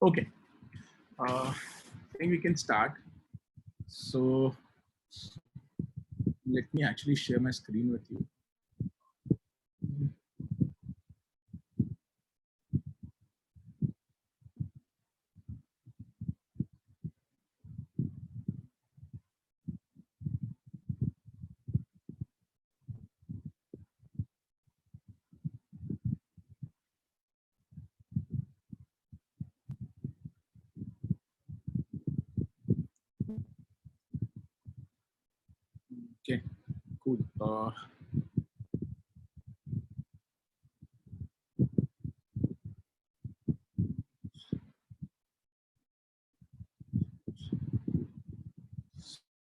Okay, I think we can start. So let me actually share my screen with you. Okay, cool.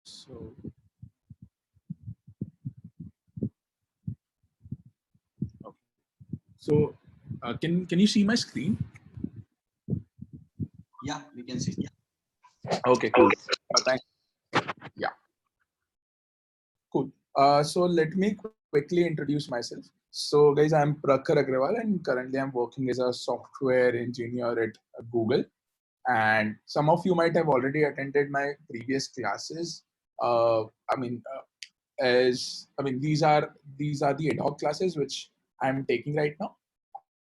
So okay. So can you see my screen? Yeah, we can see. Okay, cool. Thanks. Yeah, cool. So let me quickly introduce myself. So guys, I'm Prakhar Agrawal and currently I'm working as a software engineer at Google. And some of you might have already attended my previous classes. I mean, these are the ad hoc classes which I'm taking right now.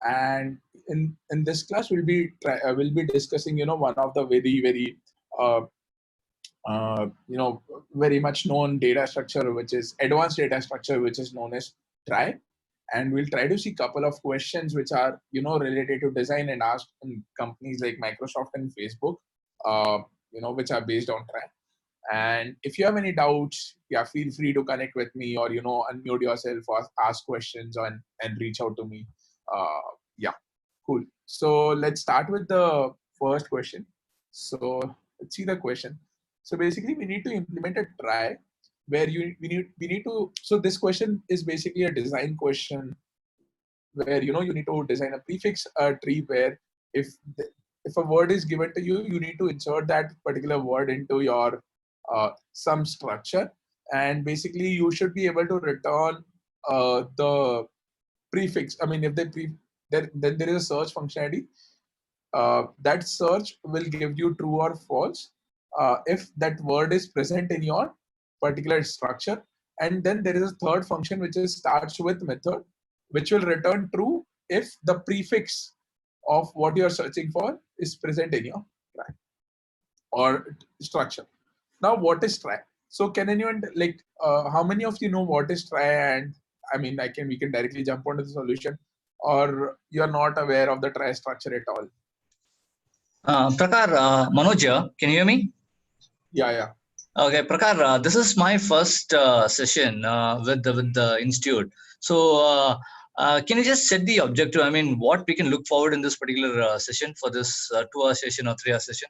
And in this class we'll be discussing one of the very uh, very much known data structure, which is advanced data structure, which is known as TRI. And we'll try to see a couple of questions which are related to design and asked in companies like Microsoft and Facebook, which are based on TRI. And if you have any doubts, yeah, feel free to connect with me or unmute yourself or ask questions and reach out to me. Yeah, cool. So let's start with the first question. So let's see the question. So basically, we need to implement a try where we need to. So this question is basically a design question where you need to design a prefix tree where if if a word is given to you, you need to insert that particular word into your some structure, and basically you should be able to return the prefix. I mean, if then there is a search functionality. That search will give you true or false if that word is present in your particular structure. And then there is a third function which is starts with method, which will return true if the prefix of what you are searching for is present in your try or structure. Now, what is try? So, can anyone how many of you know what is try? And I mean, we can directly jump onto the solution, or you are not aware of the try structure at all. Prakar, Manoj, can you hear me? Yeah. Okay, Prakar, this is my first session with the institute. So, can you just set the objective? I mean, what we can look forward in this particular session for this 2-hour session or 3-hour session?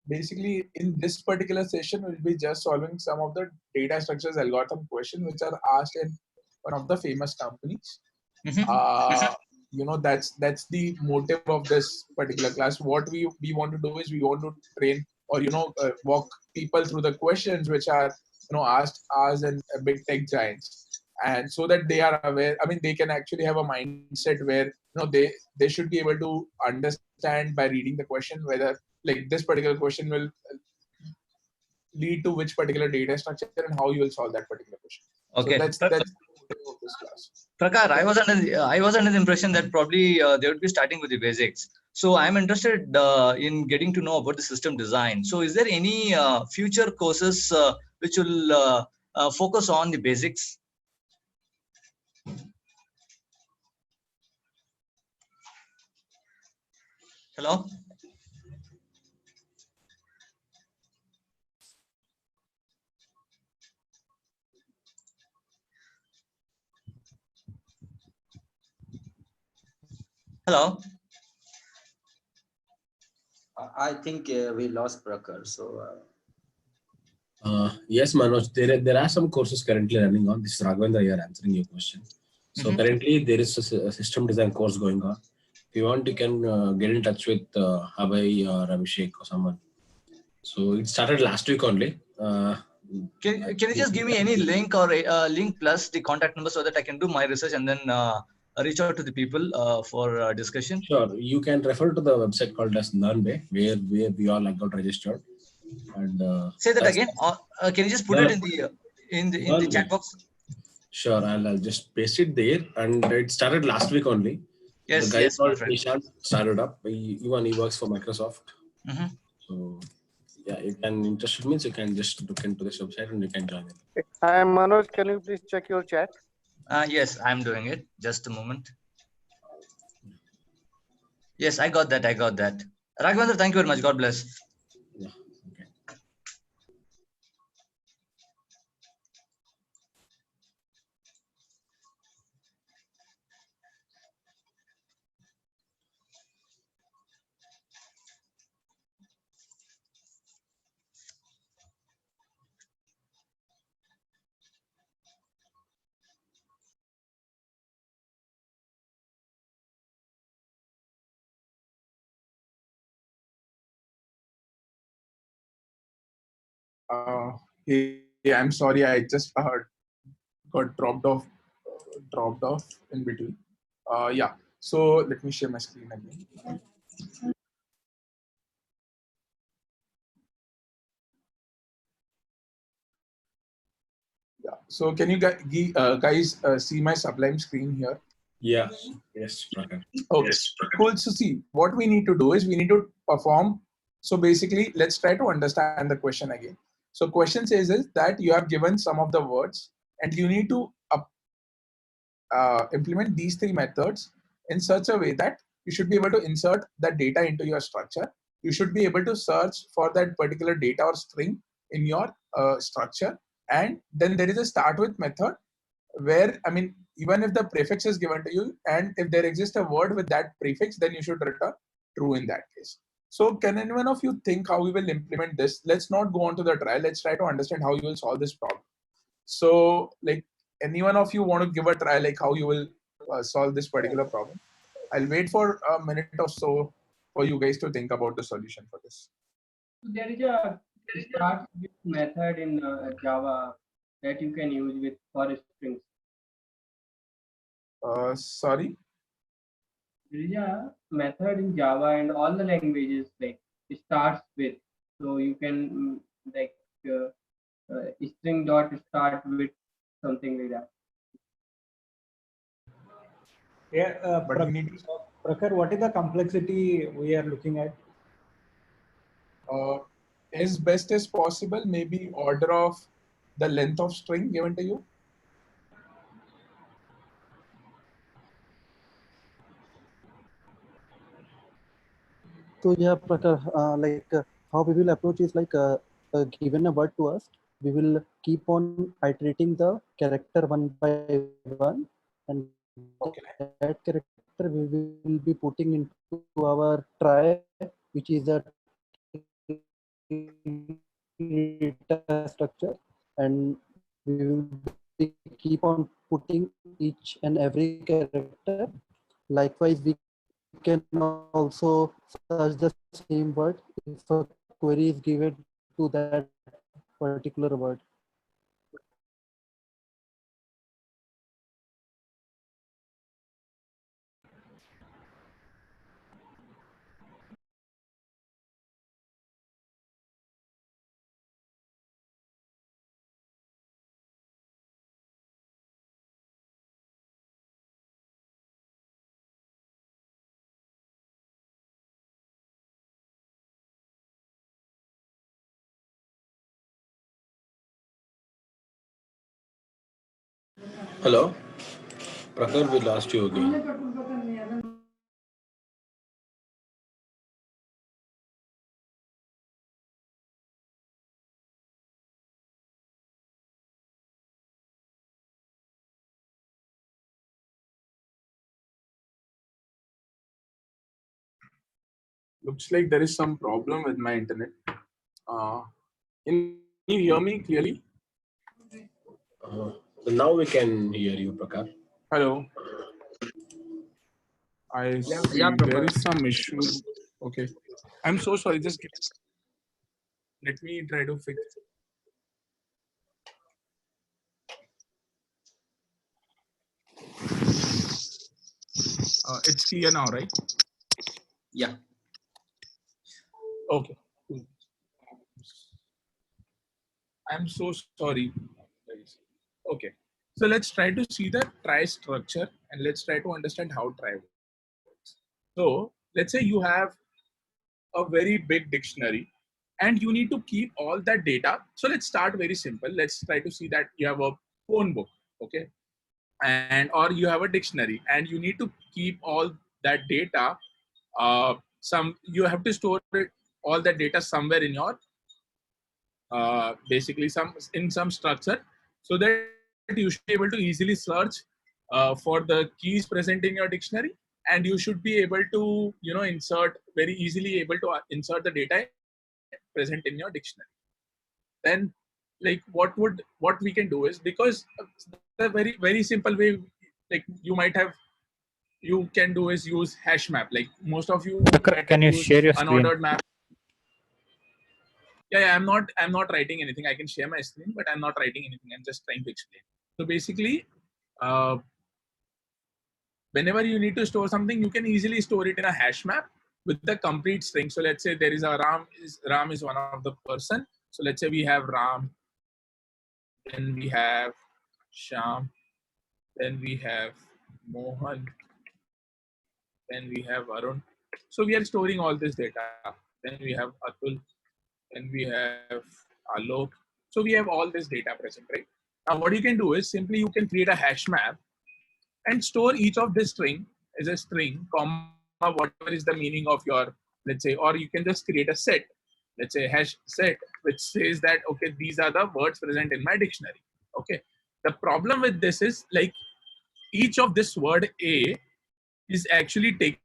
Basically, in this particular session, we'll be just solving some of the data structures algorithm questions which are asked in one of the famous companies. That's the motive of this particular class. What we want to do is we want to train or walk people through the questions which are asked as in big tech giants, and so that they are aware. I mean, they can actually have a mindset where they should be able to understand by reading the question whether like this particular question will lead to which particular data structure and how you will solve that particular question. Okay. So that's of this class. Prakar, I was under the impression that probably they would be starting with the basics. So I'm interested in getting to know about the system design. So is there any future courses which will focus on the basics? Hello? Hello? I think we lost Prakhar. So. Yes, Manoj, there are some courses currently running on. This is Raghavendra here answering your question. So currently there is a system design course going on. If you want, you can get in touch with Abhay or Abhishek or someone. So it started last week only. Can you just give me any link or link plus the contact number so that I can do my research and then reach out to the people for discussion? Sure. You can refer to the website called as LearnBay, where we all got registered. And Say that that's again. Can you just put it in the chat LearnBay. box? Sure, I'll just paste it there. And it started last week only. Yes, The guy yes, my called friend. Nishant started up. He works for Microsoft. Mhm. So yeah, you can interested means you can just look into this website and you can join it. Hi, Manoj. Can you please check your chat? Yes, I'm doing it. Just a moment. Yes, I got that. I got that. Raghavendra, thank you very much. God bless. Yeah. Okay. Hey, I'm sorry, I just got dropped off in between. Yeah, so let me share my screen again. Yeah, so can you guys see my Sublime screen here? Yeah. Yes, Prakar. Okay, cool. So see, what we need to do is we need to perform. So basically, let's try to understand the question again. So question says is that you have given some of the words and you need to implement these three methods in such a way that you should be able to insert that data into your structure. You should be able to search for that particular data or string in your structure. And then there is a start with method where, I mean, even if the prefix is given to you and if there exists a word with that prefix, then you should return true in that case. So can anyone of you think how we will implement this? Let's not go on to the trial. Let's try to understand how you will solve this problem. So like anyone of you want to give a try, like how you will solve this particular problem? I'll wait for a minute or so for you guys to think about the solution for this. There is a start with method in Java that you can use with for strings. Sorry. There is a method in Java and all the languages like starts with. So you can like string dot start with something like that. Yeah, But we need to, Prakhar, what is the complexity we are looking at? as best as possible, maybe order of the length of string given to you. So yeah, Prakhar, how we will approach is like given a word to us, we will keep on iterating the character one by one, and Okay. that character we will be putting into our try, which is a data structure, and we will be keep on putting each and every character. Likewise, we can also search the same word if a query is given to that particular word. Hello, Prakar, we lost you again. Looks like there is some problem with my internet. Can you hear me clearly? So now we can hear you, Prakar. Hello. I see there is some issue. Okay. I'm so sorry. Let me try to fix. It's clear now, right? Yeah. Okay. I'm so sorry. Okay. So let's try to see the try structure and let's try to understand how try works. So let's say you have a very big dictionary and you need to keep all that data. So let's start very simple. Let's try to see that you have a phone book, okay? And or you have a dictionary and you need to keep all that data. You have to store it, all that data somewhere in your basically some structure so that you should be able to easily search for the keys present in your dictionary, and you should be able to insert very easily able to insert the data present in your dictionary. Then like what we can do is, because the very simple way like you can do is use hash map. Like most of you might Can have you used share your screen? unordered map. Yeah, I'm not writing anything. I can share my screen, but I'm not writing anything. I'm just trying to explain. So basically, uh, whenever you need to store something, you can easily store it in a hash map with the complete string. So let's say there is a Ram is one of the person. So let's say we have Ram, then we have Sham, then we have Mohan, then we have Arun. So we are storing all this data. Then we have Atul, then we have Alok. So we have all this data present, right? Now what you can do is simply you can create a hash map and store each of this string as a string, comma, whatever is the meaning of your, let's say, or you can just create a set, let's say hash set, which says that, okay, these are the words present in my dictionary. Okay. The problem with this is like each of this word A is actually taking,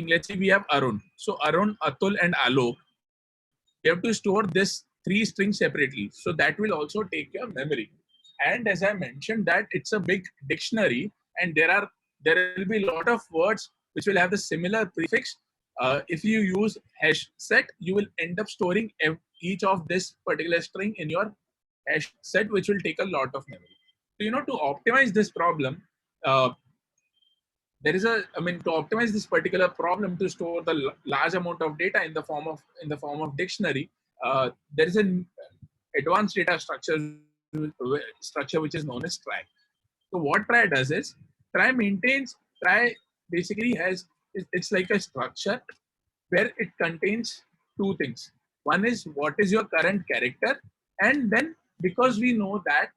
let's say we have Arun. So Arun, Atul, and Alok, you have to store this three strings separately. So that will also take your memory. And as I mentioned that it's a big dictionary and there will be a lot of words which will have the similar prefix. If you use hash set, you will end up storing each of this particular string in your hash set, which will take a lot of memory. So, to optimize this problem, there is to optimize this particular problem to store the large amount of data in the form of dictionary, there is an advanced data structure which is known as try. So what try does is try basically it's like a structure where it contains two things. One is what is your current character, and then because we know that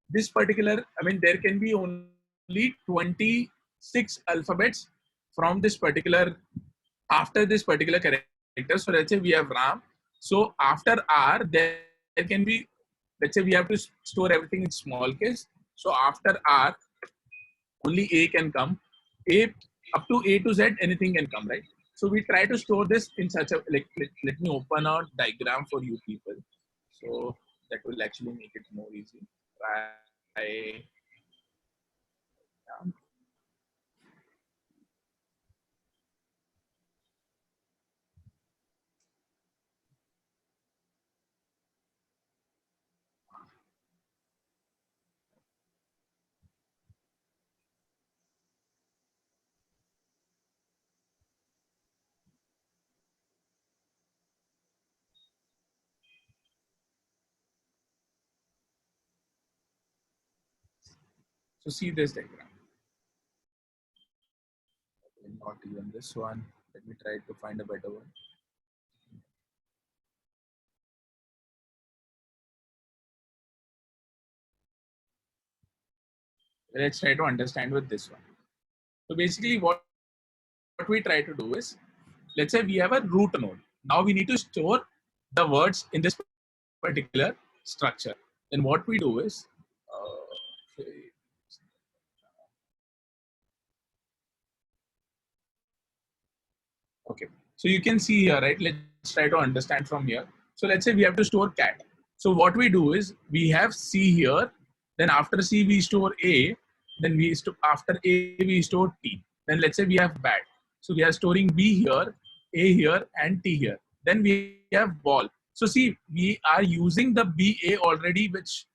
this particular, there can be only 26 alphabets from this particular, after this particular character. So let's say we have Ram. So after R, there can be, let's say we have to store everything in small case. So after R, only A can come. A up to A to Z, anything can come, right? So we try to store this in such a, like, let me open a diagram for you people. So that will actually make it more easy. Try. So see this diagram. Not even this one. Let me try to find a better one. Let's try to understand with this one. So basically what we try to do is, let's say we have a root node. Now we need to store the words in this particular structure. Then what we do is, okay. So you can see here, right? Let's try to understand from here. So let's say we have to store cat. So what we do is we have C here. Then after C we store A. Then after A we store T. Then let's say we have bat. So we are storing B here, A here, and T here. Then we have ball. So see, we are using the BA already, which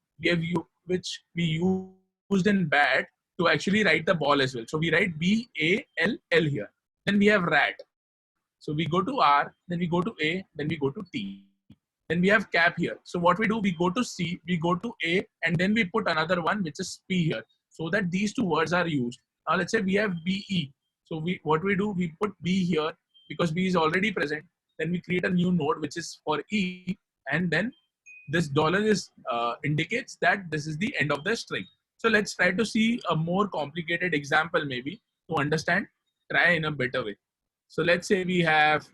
we used in bat. to actually write the ball as well. So we write BALL here. Then we have rat. So we go to R, then we go to A, then we go to T. Then we have cap here. So what we do, we go to C, we go to A, and then we put another one, which is P here, so that these two words are used. Now let's say we have BE. So what we do, we put B here because B is already present. Then we create a new node, which is for E, and then this dollar is indicates that this is the end of the string. So let's try to see a more complicated example maybe to understand, try in a better way. So let's say we have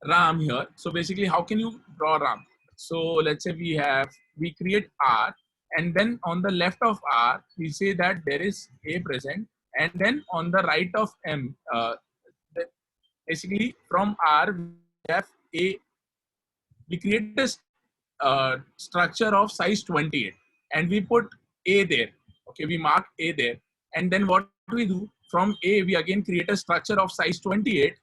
Ram here. So basically, how can you draw Ram? So let's say we create R, and then on the left of R, we say that there is A present, and then on the right of M, basically from R, we have A. We create this structure of size 28, and we put A there. Okay, we mark A there, and then what we do, from A, we again create a structure of size 28.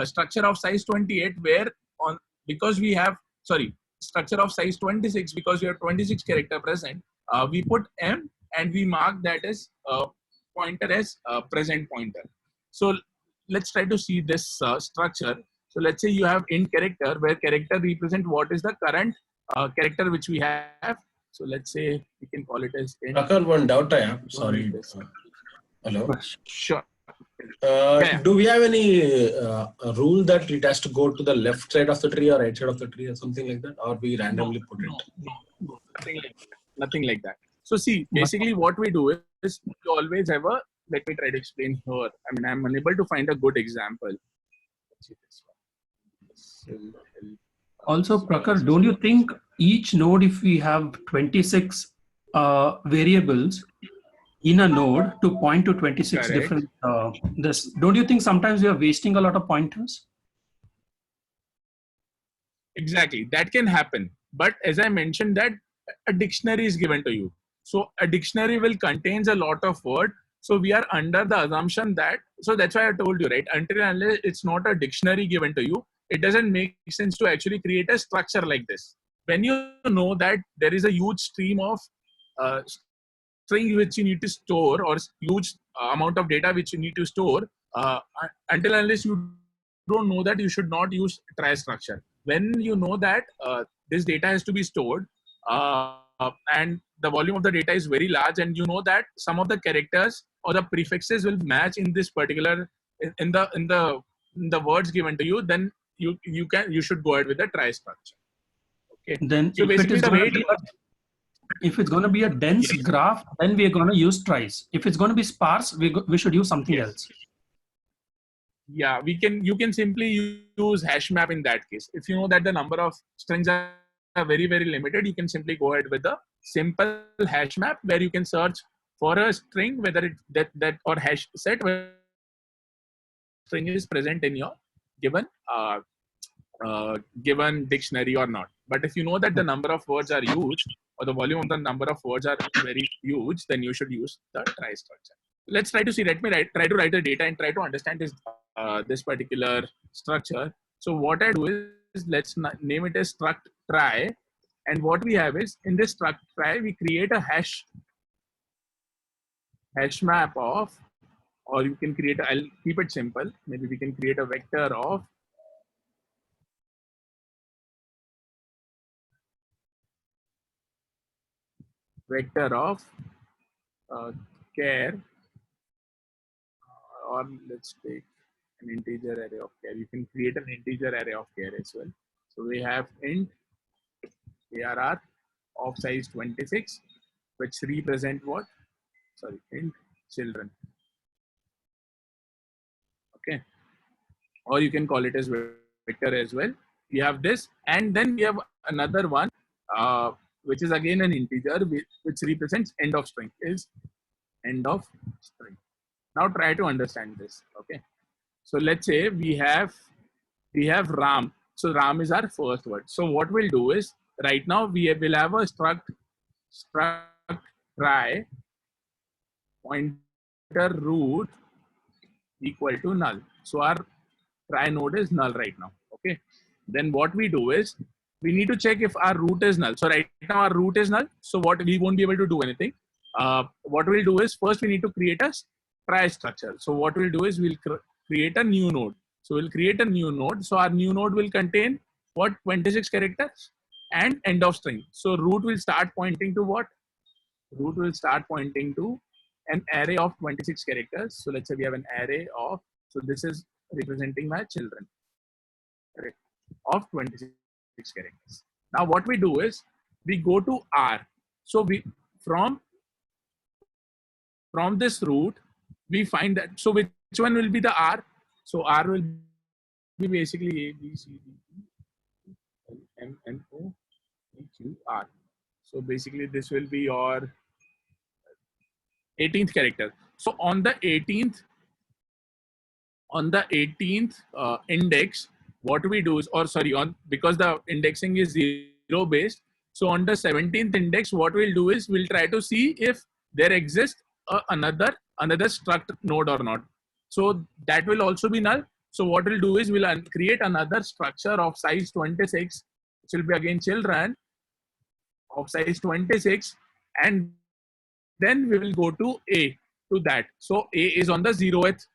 Structure of size 28 where on, because we have, sorry, structure of size 26 because we have 26 character present, we put M and we mark that as pointer as present pointer. So let's try to see this structure. So let's say you have int character where character represent what is the current character which we have. So let's say we can call it as int. Prakhar, one doubt I have. Sorry. Hello. Sure. Do we have any rule that it has to go to the left side of the tree or right side of the tree or something like that, or we randomly put it? No, nothing like that. So see, basically what we do is we always have a, let me try to explain here. I mean, I'm unable to find a good example. Let's see this one. Also, Prakhar, don't you think each node, if we have 26 variables in a node to point to 26 Correct. different this, don't you think sometimes we are wasting a lot of pointers? Exactly, that can happen. But as I mentioned, that a dictionary is given to you. So a dictionary will contains a lot of word. So we are under the assumption that, so that's why I told you, right? Until and unless it's not a dictionary given to you, it doesn't make sense to actually create a structure like this. When you know that there is a huge stream of string which you need to store, or huge amount of data which you need to store, until unless you don't know that, you should not use try structure. When you know that this data has to be stored and the volume of the data is very large, and you know that some of the characters or the prefixes will match in this particular in the words given to you, then you should go ahead with the try structure. Okay. Then So basically the way if it's going to be a dense graph, then we are going to use tries. If it's going to be sparse, we should use something else. Yeah, you can simply use hash map in that case. If you know that the number of strings are very, very limited, you can simply go ahead with the simple hash map where you can search for a string, whether it that or hash set where string is present in your given given dictionary or not. But if you know that the number of words are huge, or the volume of the number of words are very huge, then you should use the try structure. Let's try to see. Let me try to write the data and try to understand this particular structure. So what I do is, let's name it as struct try, and what we have is, in this struct try, we create a hash map of, or you can create I'll keep it simple. Maybe we can create a vector of char, or let's take an integer array of char. You can create an integer array of char as well. So we have int arr of size 26, which represent what? Sorry, int children. Okay, or you can call it as vector as well. We have this, and then we have another one, which is again an integer, which represents end of string, is end of string. Now try to understand this. Okay, so let's say we have Ram. So Ram is our first word. So what we'll do is, right now we will have a struct try pointer root equal to null. So our try node is null right now. Okay, then what we do is, we need to check if our root is null. So right now our root is null. So what, we won't be able to do anything. what we'll do is first we need to create a try structure. So what we'll do is we'll create a new node. So we'll create a new node. So our new node will contain what? 26 characters and end of string. So root will start pointing to what? Root will start pointing to an array of 26 characters. So let's say we have an array of, so this is representing my children, correct, of 26 characters. Now what we do is we go to R. So we from this root we find that, so which one will be the R? So R will be basically A, B, C, D, E, L, M, N, O, P, Q, R. So basically this will be your 18th character. So on the 18th index, what we do is, or sorry, because the indexing is 0 based. So on the 17th index, what we'll do is we'll try to see if there exists another struct node or not. So that will also be null. So what we'll do is we'll create another structure of size 26, which will be again children of size 26, and then we will go to A to that. So A is on the 0th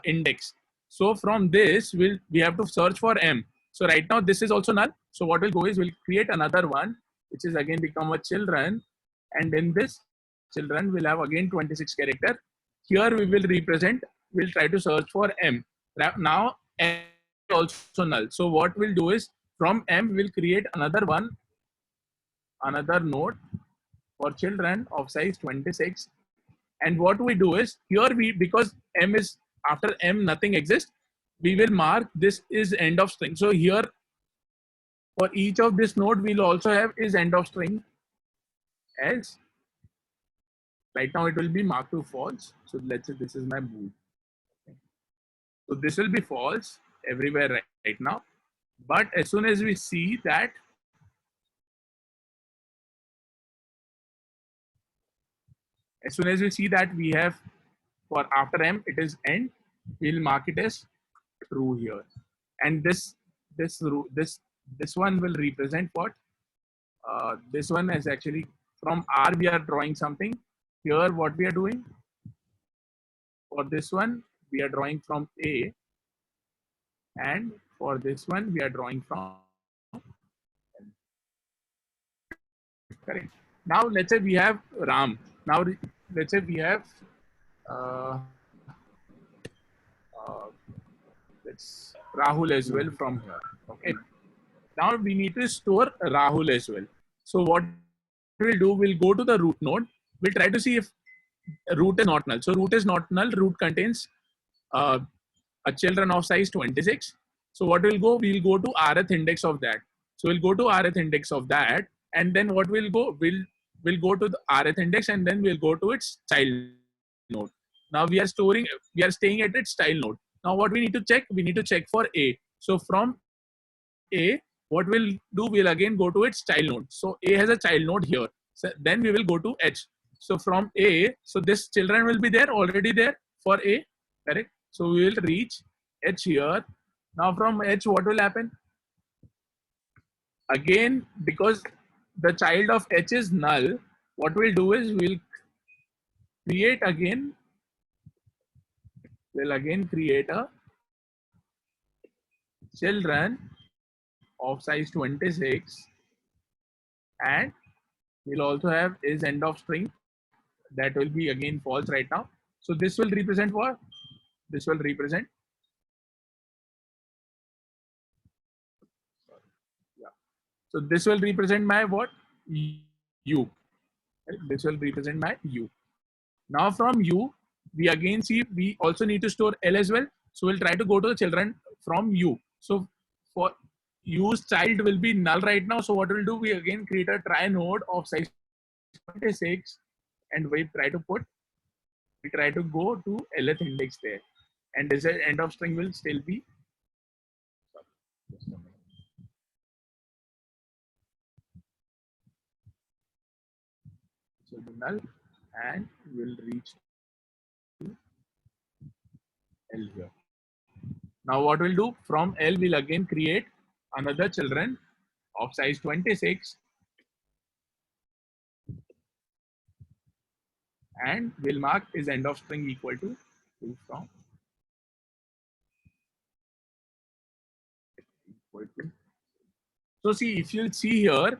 index. So from this we have to search for M. So right now this is also null. So what we'll go is we'll create another one, which is again become a children, and in this children will have again 26 character. Here we will represent, we'll try to search for M. Now M is also null. So what we'll do is from M we'll create another one, another node for children of size 26. And what we do is here because M is, after M nothing exists, we will mark this is end of string. So here for each of this node we'll also have is end of string, as right now it will be marked to false. So let's say this is my bool. So this will be false everywhere right now. But as soon as we see that we have for after M it is end, we'll mark it as true here. And this one will represent what? This one is actually from R we are drawing something. Here what we are doing for this one we are drawing from A, and for this one we are drawing from M. Correct. Now let's say we have Ram. Now let's say we have let's Rahul as well from here. Okay. Now we need to store Rahul as well. So what we'll do, we'll go to the root node. We'll try to see if root is not null. So root is not null. Root contains a children of size 26. So what we'll go to rth index of that. So we'll go to rth index of that, and then what we'll go to the rth index, and then we'll go to its child node. Now we are staying at its child node. Now what we need to check? We need to check for A. So from A, what we'll do, we'll again go to its child node. So A has a child node here. So then we will go to H. So from A, so this children will be there, already there for A, correct? So we will reach H here. Now from H, what will happen? Again, because the child of H is null, what we'll do is we'll again create a children of size 26, and we'll also have is end of string. That will be again false right now. So this will represent what? This will represent, yeah. So this will represent my what? U. This will represent my U. Now from U, we again see we also need to store L as well. So we'll try to go to the children from U. So for U's child will be null right now. So what we'll do, we again create a try node of size 26, and we try to go to Lth index there, and this end of string will still be, so the null, and we'll reach to L here. Now what we'll do, from L we'll again create another children of size 26, and we'll mark is end of string equal to from equal to. So see, if you see here,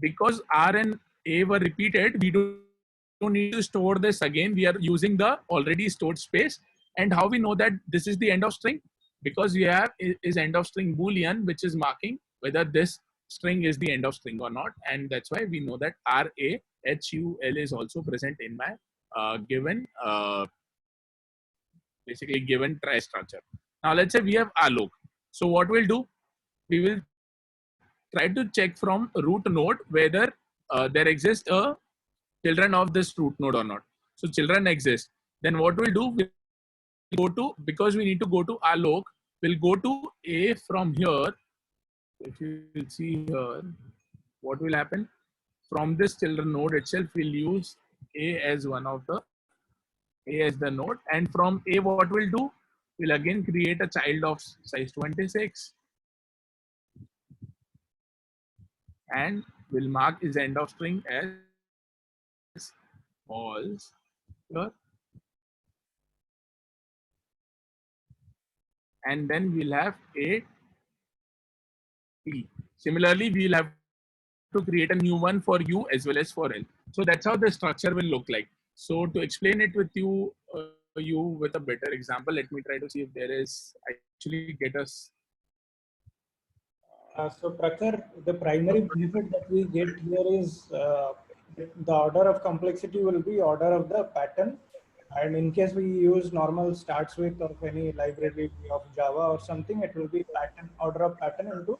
because R and A were repeated, we don't need to store this again. We are using the already stored space. And how we know that this is the end of string? Because we have is end of string boolean, which is marking whether this string is the end of string or not. And that's why we know that RAHUL is also present in my given basically given try structure. Now let's say we have alloc. So what we'll do, we will try to check from root node whether there exists a children of this root node or not. So children exist. Then what we'll do, we'll go to, because we need to go to alloc, we'll go to A from here. If you will see here, what will happen? From this children node itself, we'll use A as one of the A as the node, and from A what we'll do, we'll again create a child of size 26 and we'll mark is end of string as false here, and then we'll have A T. Similarly, we'll have to create a new one for U as well as for L. So that's how the structure will look like. So to explain it with you with a better example, let me try to see if there is actually get us. So Prakhar, the primary benefit that we get here is the order of complexity will be order of the pattern. And in case we use normal starts with of any library of Java or something, it will be pattern order of pattern into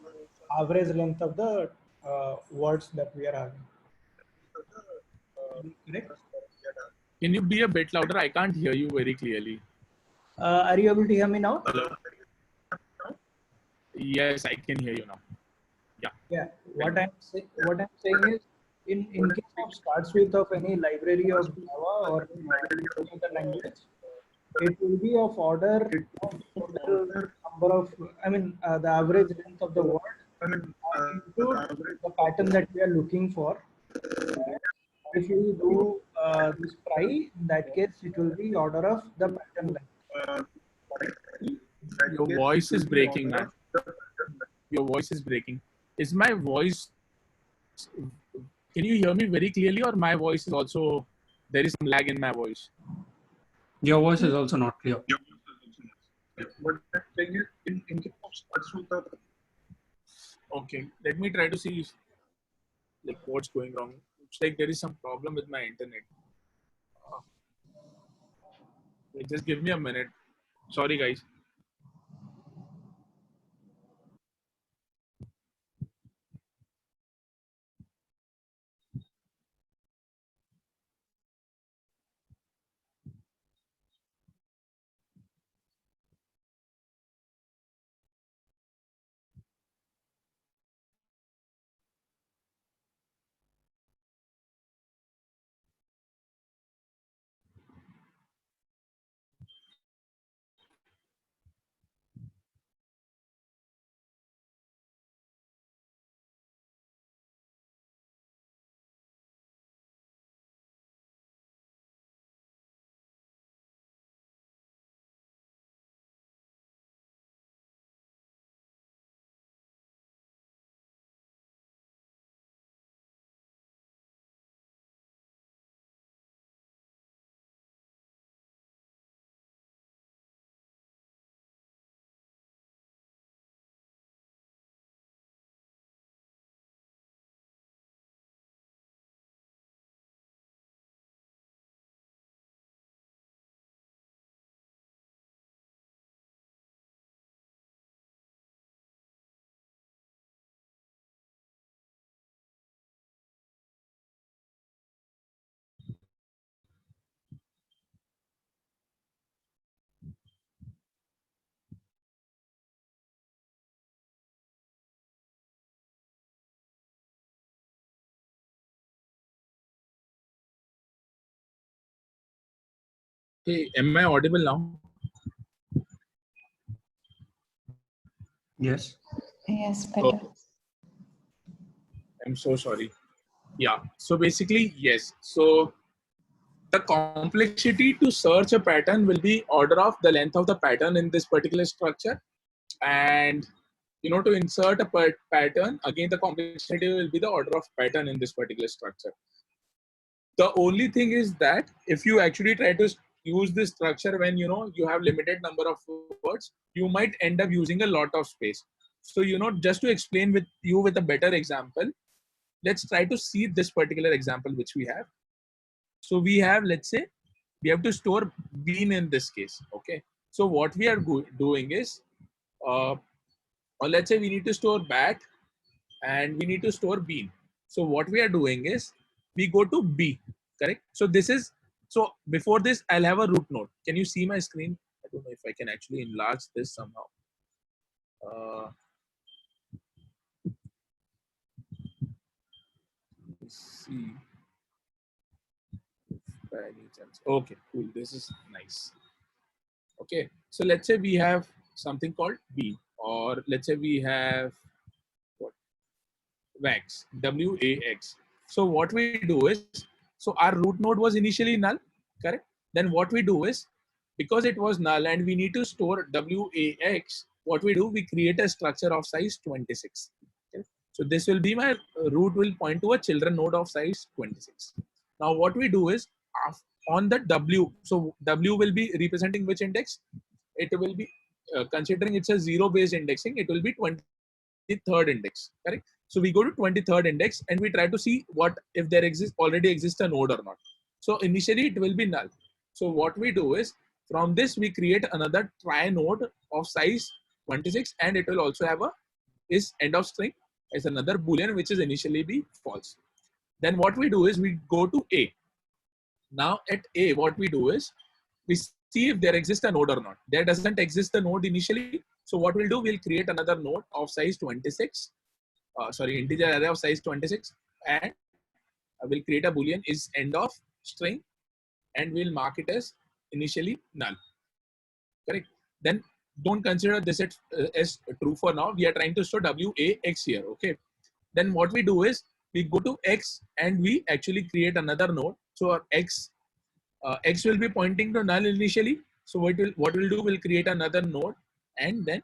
average length of the words that we are having. Correct? Can you be a bit louder? I can't hear you very clearly. Are you able to hear me now? Hello? Yes, I can hear you now. Yeah. Yeah. What I'm saying is, in case of starts with of any library of Java or any other language, it will be of order of total number of, the average length of the word into the pattern that we are looking for. If you do this try, in that case, it will be order of the pattern length. Your voice is breaking, man. Your voice is breaking. Is my voice? Can you hear me very clearly, or my voice is also there is some lag in my voice? Your voice is also not clear. Okay, let me try to see if, like, what's going wrong. It's like there is some problem with my internet. Just give me a minute. Sorry, guys. Hey, am I audible now? Yes. Yes, better. I'm so sorry. Yeah. So basically, yes. So the complexity to search a pattern will be order of the length of the pattern in this particular structure. And to insert a pattern, again, the complexity will be the order of pattern in this particular structure. The only thing is that if you actually try to use this structure when you have limited number of words, you might end up using a lot of space. So just to explain with you with a better example, let's try to see this particular example which we have. So we have, let's say, we have to store bean in this case. Okay, so what we are doing is, or let's say we need to store bat and we need to store bean. So what we are doing is we go to B, correct? So this is, so before this, I'll have a root node. Can you see my screen? I don't know if I can actually enlarge this somehow. Let's see. By any chance. Okay, cool. This is nice. Okay, so let's say we have something called B, or let's say we have what? Wax, WAX. So what we do is, so our root node was initially null, correct? Then what we do is, because it was null and we need to store WAX, what we do, we create a structure of size 26. Okay? So this will be my root will point to a children node of size 26. Now what we do is, on the W, so W will be representing which index? It will be, considering it's a zero based indexing, it will be 23rd index, correct? So we go to 23rd index and we try to see what if there already exists a node or not. So initially it will be null. So what we do is, from this we create another try node of size 26, and it will also have a is end of string as another boolean which is initially be false. Then what we do is we go to A. Now at A, what we do is we see if there exists a node or not. There doesn't exist a node initially. So what we'll do, we'll create another node of size 26. Integer array of size 26, and we'll create a boolean is end of string, and we'll mark it as initially null. Correct. Then don't consider this as true for now. We are trying to store WAX here. Okay. Then what we do is we go to X and we actually create another node. So our X will be pointing to null initially. So what we'll do, we'll create another node, and then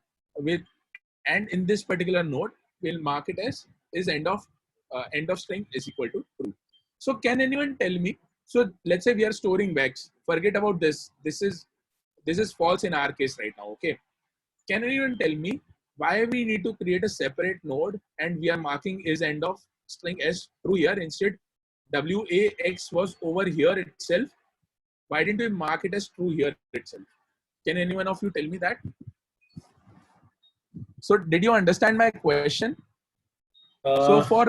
and in this particular node, we'll mark it as is end of string is equal to true. So can anyone tell me? So let's say we are storing Wax. Forget about this. This is false in our case right now. Okay. Can anyone tell me why we need to create a separate node and we are marking is end of string as true here? Instead, WAX was over here itself. Why didn't we mark it as true here itself? Can anyone of you tell me that? So did you understand my question? So for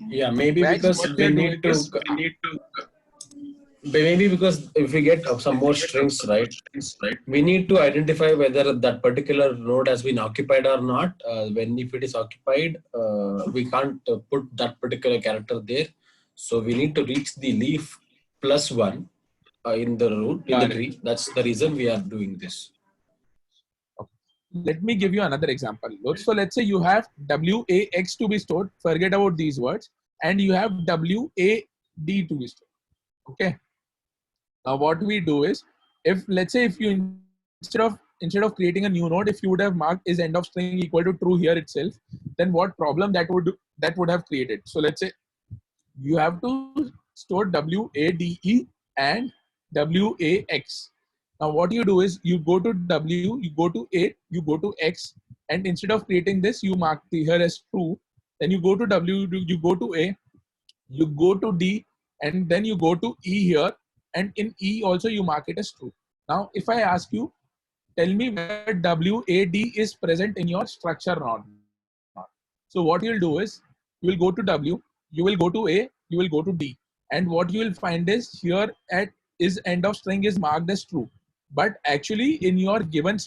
yeah, maybe because we need to maybe because if we get some more strings, right, we need to identify whether that particular node has been occupied or not. When if it is occupied, we can't put that particular character there. So we need to reach the leaf +1 in the root, in the tree. That's the reason we are doing this. Let me give you another example. So let's say you have WAX to be stored. Forget about these words. And you have WAD to be stored. Okay. Now what we do is, if let's say if you instead of creating a new node, if you would have marked is end of string equal to true here itself, then what problem that would have created? So let's say you have to store WADE and WAX. Now what you do is you go to W, you go to A, you go to X, and instead of creating this, you mark the here as true. Then you go to W, you go to A, you go to D, and then you go to E here, and in E also you mark it as true. Now if I ask you, tell me where WAD is present in your structure or not. So what you'll do is you will go to W, you will go to A, you will go to D, and what you will find is here at is end of string is marked as true. But actually in your given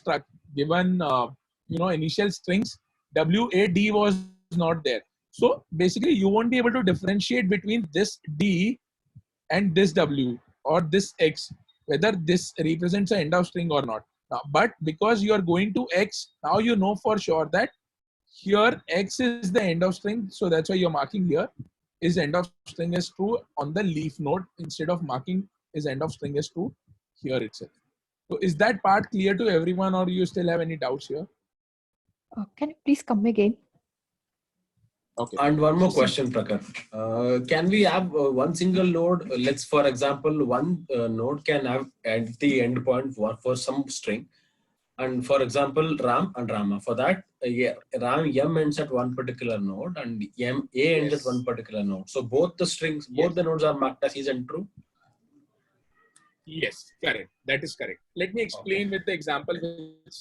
initial strings, WAD was not there. So basically you won't be able to differentiate between this D and this W or this X, whether this represents an end of string or not. Now, but because you are going to X, now you know for sure that here X is the end of string. So that's why you're marking here. is end of string is true on the leaf node instead of marking is end of string is true here itself. So is that part clear to everyone, or you still have any doubts here? Can you please come again? Okay. And one more So see- question, Prakar. Can we have one single node? Let's, for example, one node can have at the endpoint for some string. And for example, Ram and Rama. For that, Ram M ends at one particular node and M A ends Yes. at one particular node. So both the strings, both Yes. the nodes are marked as is and true. Yes, correct. That is correct. Let me explain with the example which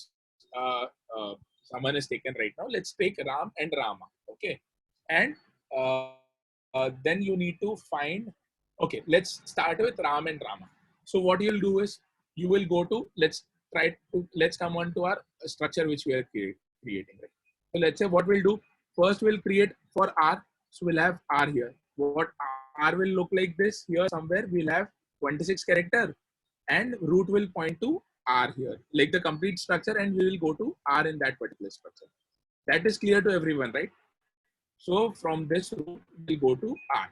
someone has taken right now. Let's take Ram and Rama. Okay. And then you need to find, okay, let's start with Ram and Rama. So what you'll do is you will go to, let's come on to our structure which we are creating. Right? So let's say what we'll do, first we'll create for R. So we'll have R here. What R will look like this here somewhere, we'll have 26 character and root will point to R here, like the complete structure, and we will go to R in that particular structure. That is clear to everyone, right? So from this root, we'll go to R.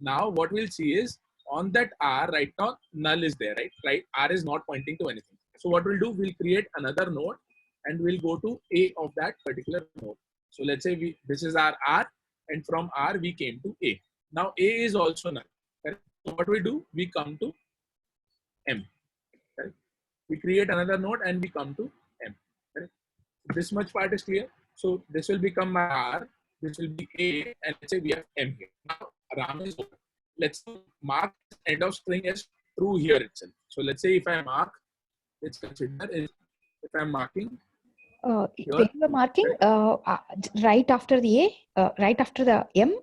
Now what we'll see is on that R right now, null is there, right? Right? R is not pointing to anything. So what we'll do, we'll create another node and we'll go to A of that particular node. So let's say this is our R, and from R we came to A. Now A is also null. Correct? So what we do, we come to M. Correct? We create another node and we come to M. Correct? This much part is clear. So this will become my R, this will be A, and let's say we have M here. Now Ram is over. Let's mark end of string as true here itself. So let's say if I mark, let's consider if I'm marking. When you are marking right after the A, right after the M,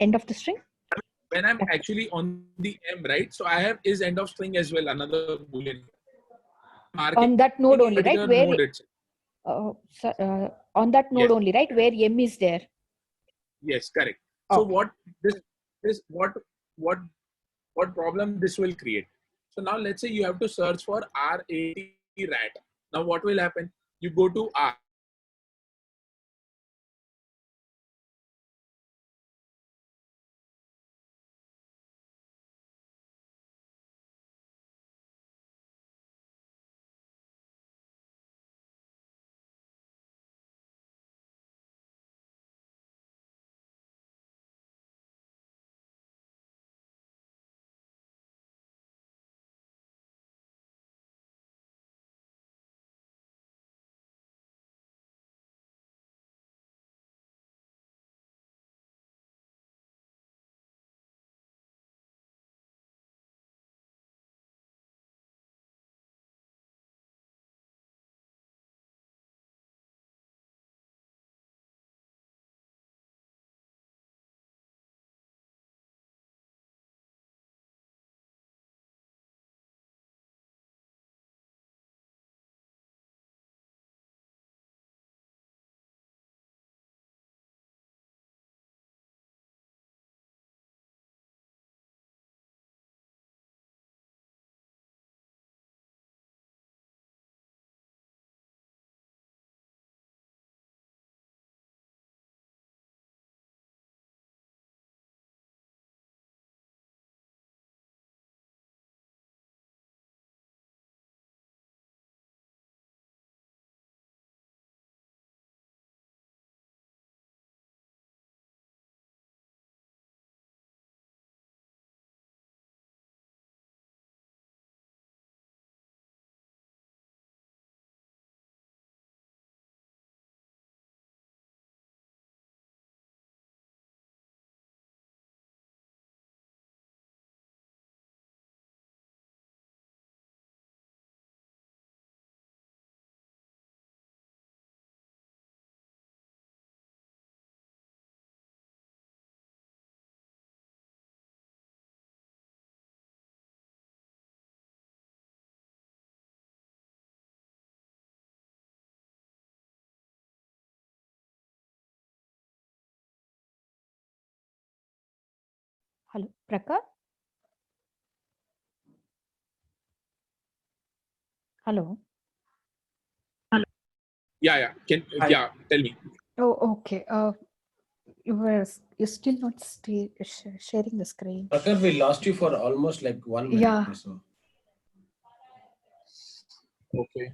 end of the string. When I'm actually on the M, right? So I have is end of string as well, another boolean. On that node only, right? Where node itself. on that node Yes. only, right? Where M is there. Yes, correct. So Okay. what problem this will create? So now let's say you have to search for RAT. Now what will happen? You go to R. Hello, Prakar. Hello. Yeah. Tell me. Oh, okay. You're still not sharing the screen. Prakhar, we lost you for almost like 1 minute Yeah. or so. Okay.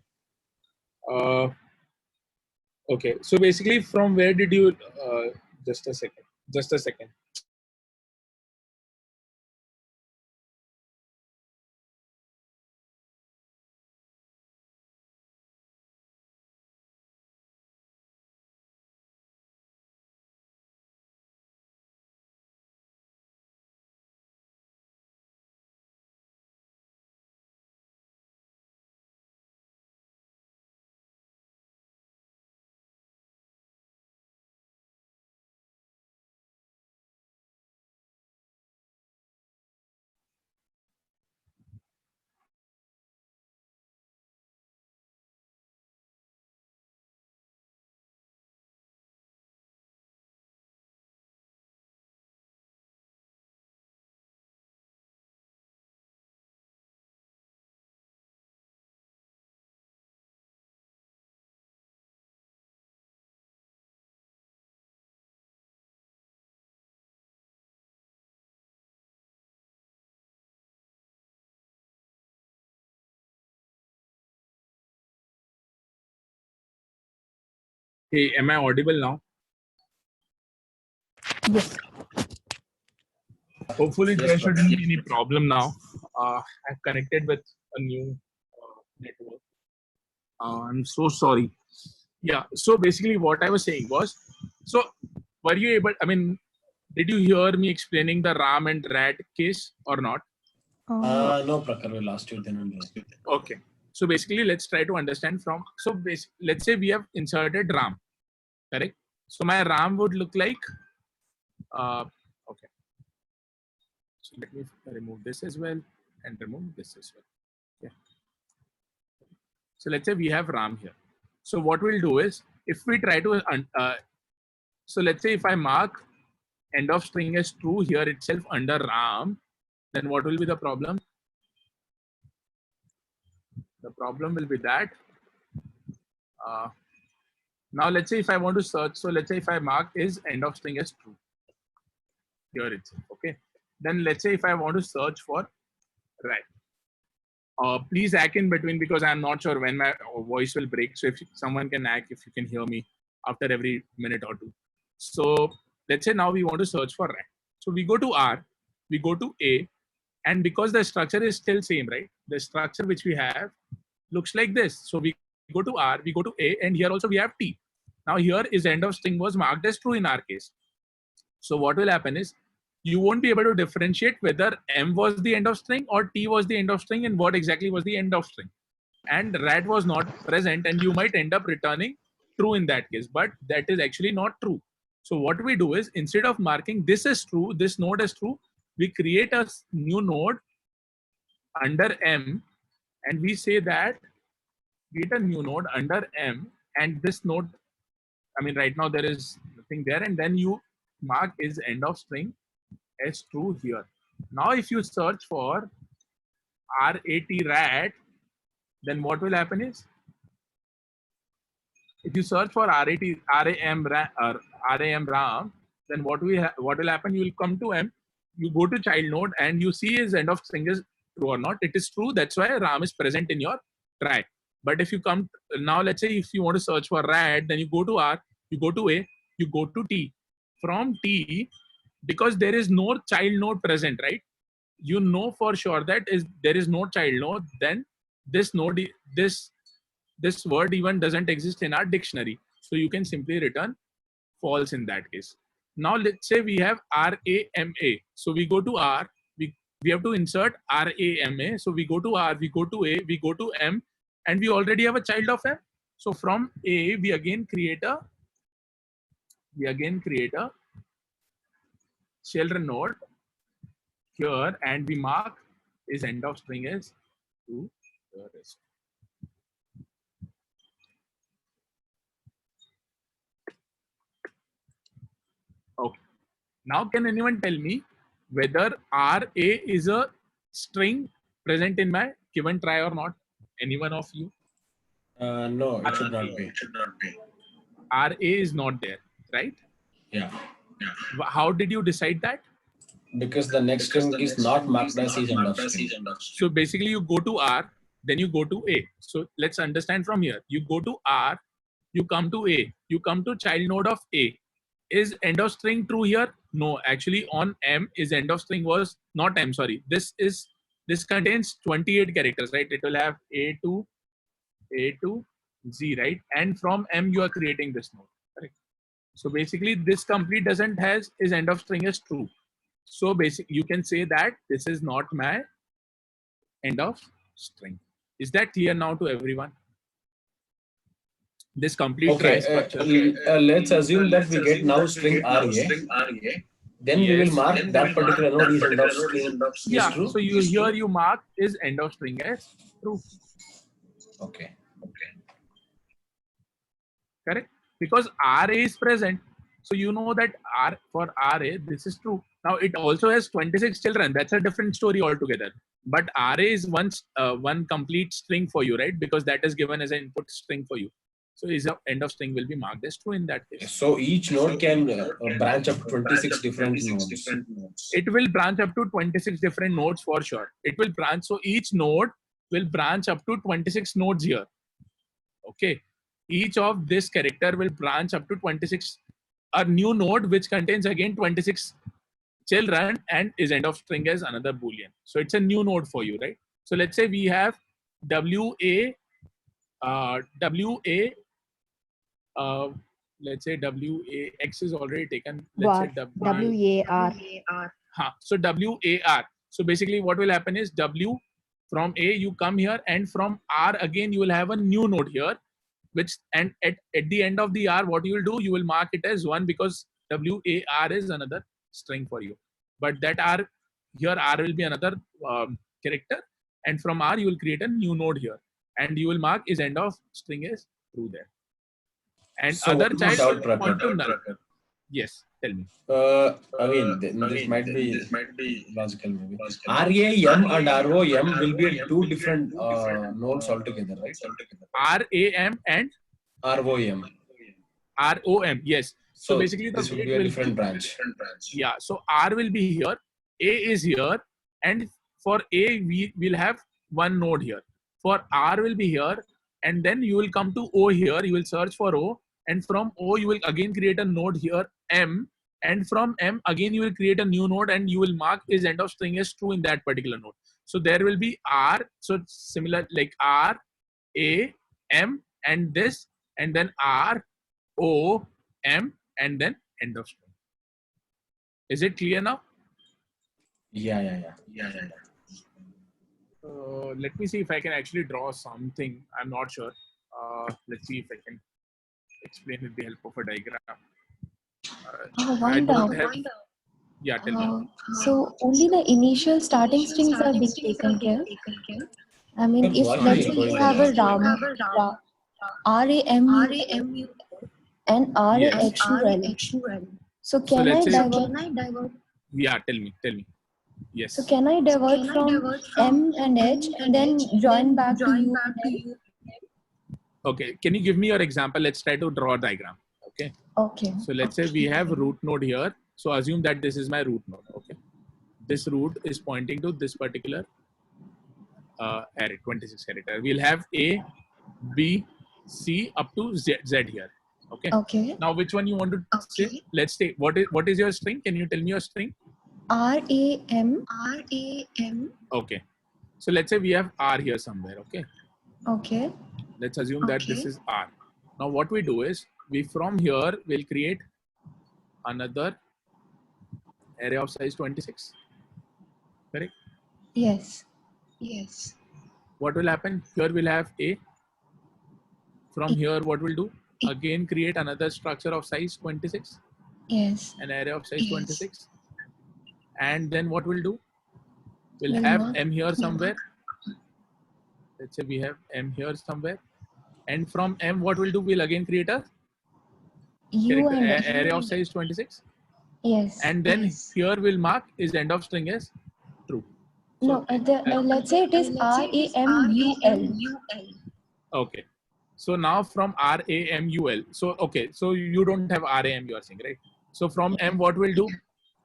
Okay. So basically, from where did you? Just a second. Just a second. Hey, am I audible now? Yes. Hopefully, Yes, there shouldn't Prakhar. be any problem now. I've connected with a new network. I'm so sorry. Yeah. So basically, what I was saying was, so were you able? I mean, did you hear me explaining the RAM and RAT case or not? No, Prakhar, we lost you then and there. Okay. So basically, let's try to understand from. So let's say we have inserted RAM, correct? So my RAM would look like. Okay. So let me remove this as well and remove this as well. Yeah. So let's say we have RAM here. So what we'll do is, if we try to, so let's say if I mark end of string as true here itself under RAM, then what will be the problem? The problem will be that, now let's say if I want to search, so let's say if I mark is end of string as true here itself, okay? Then let's say if I want to search for right. Please hack in between because I'm not sure when my voice will break. So if someone can hack, if you can hear me after every minute or two. So let's say now we want to search for right. So we go to R, we go to A, and because the structure is still same, right? The structure which we have looks like this. So we go to R, we go to A, and here also we have T. Now here is end of string was marked as true in our case. So what will happen is you won't be able to differentiate whether M was the end of string or T was the end of string and what exactly was the end of string. And RAT was not present, and you might end up returning true in that case, but that is actually not true. So what we do is instead of marking this as true, this node as true, we create a new node under M, and we say that create a new node under M, and this node, I mean, right now there is nothing there, and then you mark is end of string as true here. Now, if you search for RAT, then what will happen is, if you search for RAM, then what will happen? You will come to M, you go to child node, and you see is end of string is true or not. It is true. That's why RAM is present in your try. But if you come now, let's say if you want to search for RAT, then you go to R, you go to A, you go to T. From T, because there is no child node present, right? You know for sure that there is no child node, then this node, this word even doesn't exist in our dictionary. So you can simply return false in that case. Now let's say we have RAMA. So we go to R, we have to insert RAMA. So we go to R, we go to A, we go to M, and we already have a child of M. So from A, we again create a children node here, and we mark is end of string is to the rest. Okay. Now, can anyone tell me whether RA is a string present in my given try or not? Anyone of you? No, it should not be. RA is not there, right? Yeah. How did you decide that? Because the next string is not marked as is end of string. So basically you go to R, then you go to A. So let's understand from here. You go to R, you come to A, you come to child node of A. Is end of string true here? No, actually on M is end of string was not M, sorry. This contains 28 characters, right? It will have A to Z, right? And from M you are creating this node, correct? So basically this complete doesn't has is end of string is true. So basically you can say that this is not my end of string. Is that clear now to everyone? This complete try structure. Let's assume that we get now string RA. Then we will mark that particular node is end of string. Yeah. Is true? So you mark is end of string as true. Okay. Correct? Because RA is present. So you know that for RA, this is true. Now it also has 26 children. That's a different story altogether. But RA is one complete string for you, right? Because that is given as an input string for you. So is the end of string will be marked as true in that case. So each node can branch up to 26 different nodes. It will branch up to 26 different nodes for sure. It will branch. So each node will branch up to 26 nodes here. Okay. Each of this character will branch up to 26. A new node which contains again 26 children and is end of string as another boolean. So it's a new node for you, right? So let's say we have let's say X is already taken. Let's say WAR. So WAR. So basically what will happen is W from A you come here, and from R again you will have a new node here, which and at the end of the R what you will do, you will mark it as 1 because WAR is another string for you. But that R here R will be another character, and from R you will create a new node here, and you will mark is end of string is true there. And So other what child about will point to Prakhar? null. Yes, tell me. Again, this might be logical maybe. RAM and ROM will be two different nodes altogether, right? RAM and ROM. ROM, yes. So basically this will be a different branch. Yeah, so R will be here, A is here, and for A we will have one node here. For R will be here, and then you will come to O here, you will search for O, and from O you will again create a node here, M, and from M again you will create a new node, and you will mark is end of string as true in that particular node. So there will be R, so similar like R, A, M, and this, and then R, O, M, and then end of string. Is it clear now? Yeah. Let me see if I can actually draw something. I'm not sure. Let's see if I can explain with the help of a diagram. Wind down. Yeah, tell me. So only the initial starting strings are being taken care. I mean, But if what let's is say you going have a on? RAMU and RAHUL. So can I let's say- divert? Yeah, tell me. Yes. So can I divert from M and H and then join back to U and L? Okay, can you give me your example? Let's try to draw a diagram. Okay. Okay. So let's say we have root node here. So assume that this is my root node. Okay. This root is pointing to this particular array, 26 character. We'll have A, B, C up to Z here. Okay. Okay. Now which one you want to say? Let's say what is your string? Can you tell me your string? RAM. Okay. So let's say we have R here somewhere. Okay. Okay. Let's assume that this is R. Now what we do is we from here will create another array of size 26. Correct? Yes. What will happen? Here we'll have A. From here what we'll do? Again create another structure of size 26. Yes. An array of size 26. And then what we'll do? We'll Will have not- M here somewhere. Let's say we have M here somewhere. And from M what we'll do? We'll again create a U and array of size 26. Yes. And then here we'll mark is end of string as true. No, let's say it is RAMUL. Okay. So now from RAMUL. So okay. So you don't have RAM you are saying, right? So from M, what we'll do?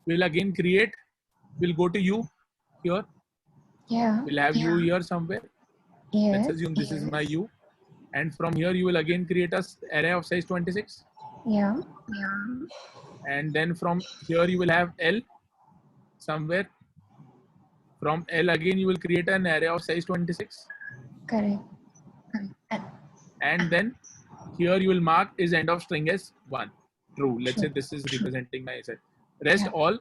We'll again create. We'll go to U here. Yeah. We'll have U here somewhere. Yes. Let's assume this is my U. And from here, you will again create a array of size 26. Yeah. And then from here, you will have L somewhere. From L again, you will create an array of size 26. Correct. And then here you will mark is end of string as 1. True. Let's say this is representing my set. Rest all,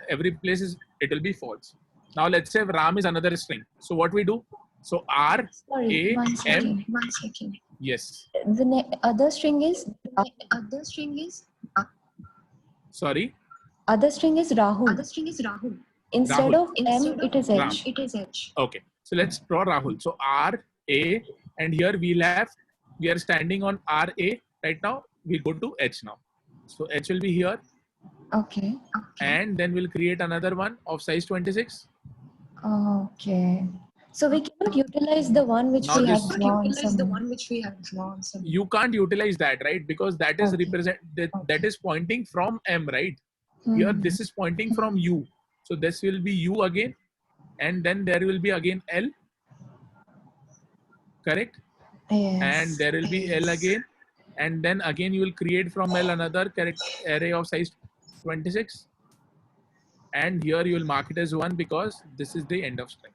every place is, it will be false. Now let's say Ram is another string. So what we do? So R, Sorry, A, one M. second. Yes. The other string is Sorry. other string is Rahul. Instead Rahul. of M, it is Ram. H. Okay. So let's draw Rahul. So R, A, and here we are standing on R, A right now. We go to H now. So H will be here. Okay. And then we'll create another one of size 26. Okay. So we cannot utilize the one which Now we this- have drawn. somewhere. You can't utilize that, right? Because that is that is pointing from M, right? Here Hmm. this is pointing from U. So this will be U again. And then there will be again L. Correct? Yes. And there will be L again. And then again you will create from L another array of size 26. And here you will mark it as 1 because this is the end of string.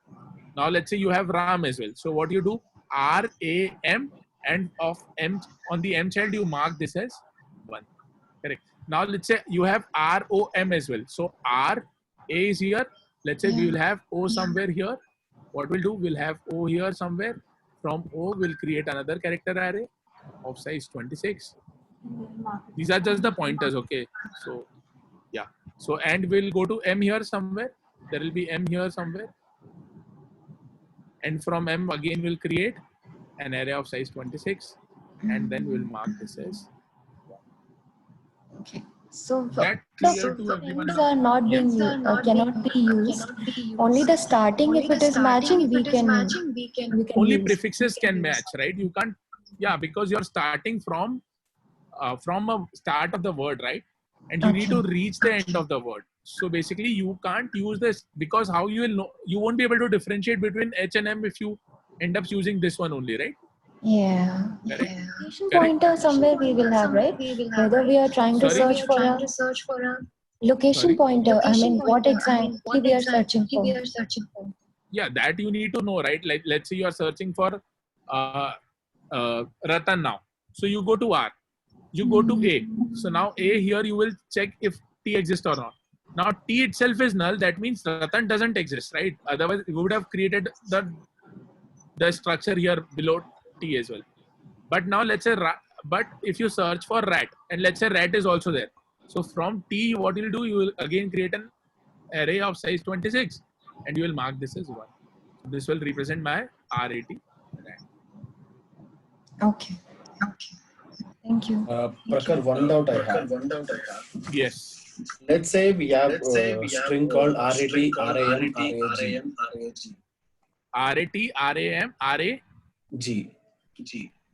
Now let's say you have Ram as well. So what you do? R, A, M, and of M on the M child you mark this as 1. Correct. Now let's say you have R, O, M as well. So R, A is here. Let's say we will have O somewhere here. What we'll do? We'll have O here somewhere. From O, we'll create another character array of size 26. These are just the pointers, okay? So, yeah. So, and we'll go to M here somewhere. There will be M here somewhere. And from M, again, we'll create an array of size 26. And then we'll mark this as. Okay. So That clear to everyone? these are not being cannot be used. Only the starting, if it is matching, we can Only use. prefixes can match, right? You can't, yeah, because you're starting from a start of the word, right? And you need to reach the end of the word. So basically, you can't use this because how you will know, you won't be able to differentiate between H and M if you end up using this one only, right? Yeah. Correct. Location pointer somewhere we will have, right? Whether we are trying to Sorry? search for a location pointer. I mean, what exactly we are searching for? Yeah, that you need to know, right? Like, let's say you are searching for Ratan now. So you go to R. You go to A. So now A here you will check if T exists or not. Now T itself is null. That means Ratan doesn't exist, right? Otherwise, we would have created the structure here below T as well. But now let's say, but if you search for rat, and let's say rat is also there. So from T, what you'll do, you will again create an array of size 26, and you will mark this as 1. So this will represent my RAT. Okay. Thank you. Prakhar, one doubt I have. Yes. Let's say we have a string called RAT, RAM, RAG. RAT, RAM, G.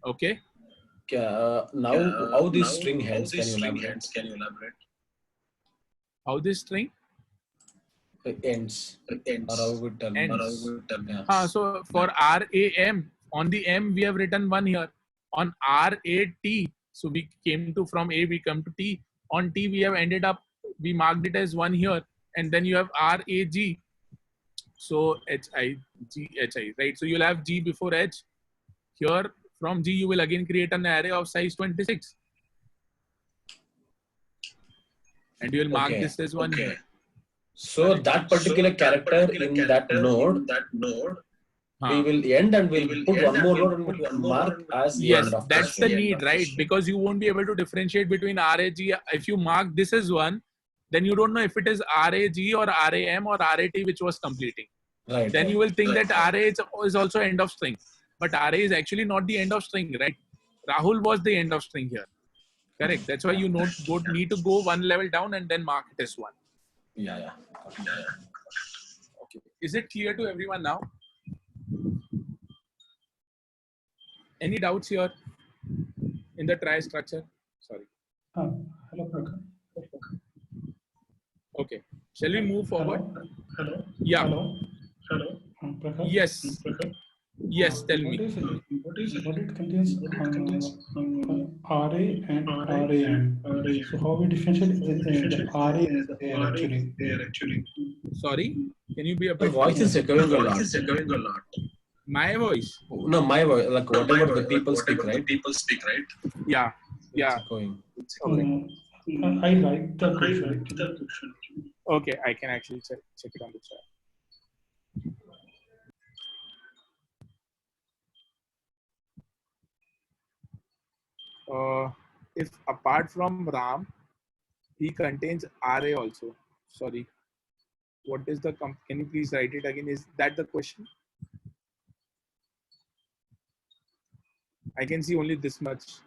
Okay. Now, how this string helps? Can you elaborate? How this string ends? Or how would tell? Ends. Yeah. So for RAM, on the M we have written 1 here. On RAT, so we came to from A, we come to T. On T we have ended up, we marked it as 1 here, and then you have RAG. So HI, GHI, right? So you'll have G before H. Here from G you will again create an array of size 26. And you will mark this as 1 here. So that particular character in that node, we will end and we'll put one more node and we'll mark as the Yes, end of that's the need, right? Because you won't be able to differentiate between RAG. If you mark this as 1, then you don't know if it is RAG or RAM or RAT which was completing. Right. Then you will think that RA is also end of string. But RA is actually not the end of string, right? Rahul was the end of string here. Correct. That's why you need to go one level down and then mark it as 1. Yeah. Okay. Is it clear to everyone now? Any doubts here in the try structure? Sorry. Hello, Prakhar. Shall we move forward? Hello. Yeah. Hello. Prakash? Yes. Yes. Tell me. What it contains RA and RAM. So how we differentiate the RA there actually? Sorry. Can you be a The bit? voice is echoing a lot. My voice. No, my voice. Like whatever the people speak, right? Yeah. Yeah. It's echoing. Okay. I like the question. Okay. I can actually check it on the chat. If apart from RAM, he contains RA also. Sorry. What is the can you please write it again? Is that the question? I can see only this much.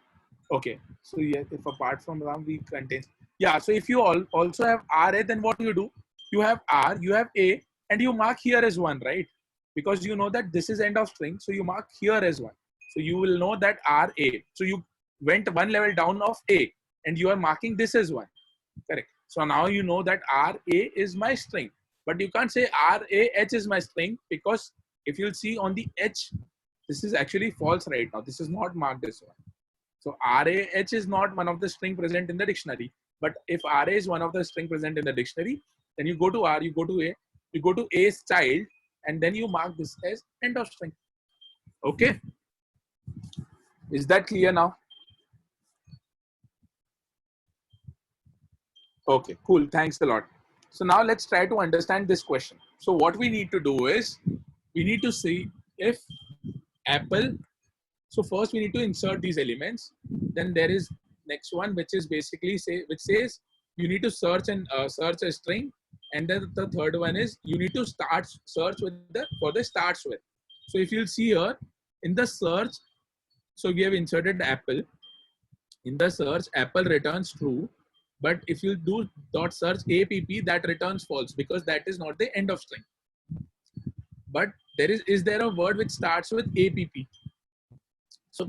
Okay. So yes, if apart from RAM we contains. Yeah. So if you also have RA, then what do? You have R, you have A, and you mark here as 1, right? Because you know that this is end of string. So you mark here as 1. So you will know that RA. So you went one level down of A and you are marking this as 1. Correct. So now you know that RA is my string. But you can't say RAH is my string because if you'll see on the H, this is actually false right now. This is not marked as 1. So RAH is not one of the string present in the dictionary. But if RA is one of the string present in the dictionary, then you go to R, you go to A, you go to A's child, and then you mark this as end of string. Okay. Is that clear now? Okay, cool. Thanks a lot. So now let's try to understand this question. So what we need to do is we need to see if Apple. So first we need to insert these elements. Then there is next one which is basically which says you need to search and search a string. And then the third one is you need to start search with for the starts with. So if you'll see here in the search, so we have inserted Apple. In the search, Apple returns true. But if you do dot search app, that returns false because that is not the end of string. But is there a word which starts with app? So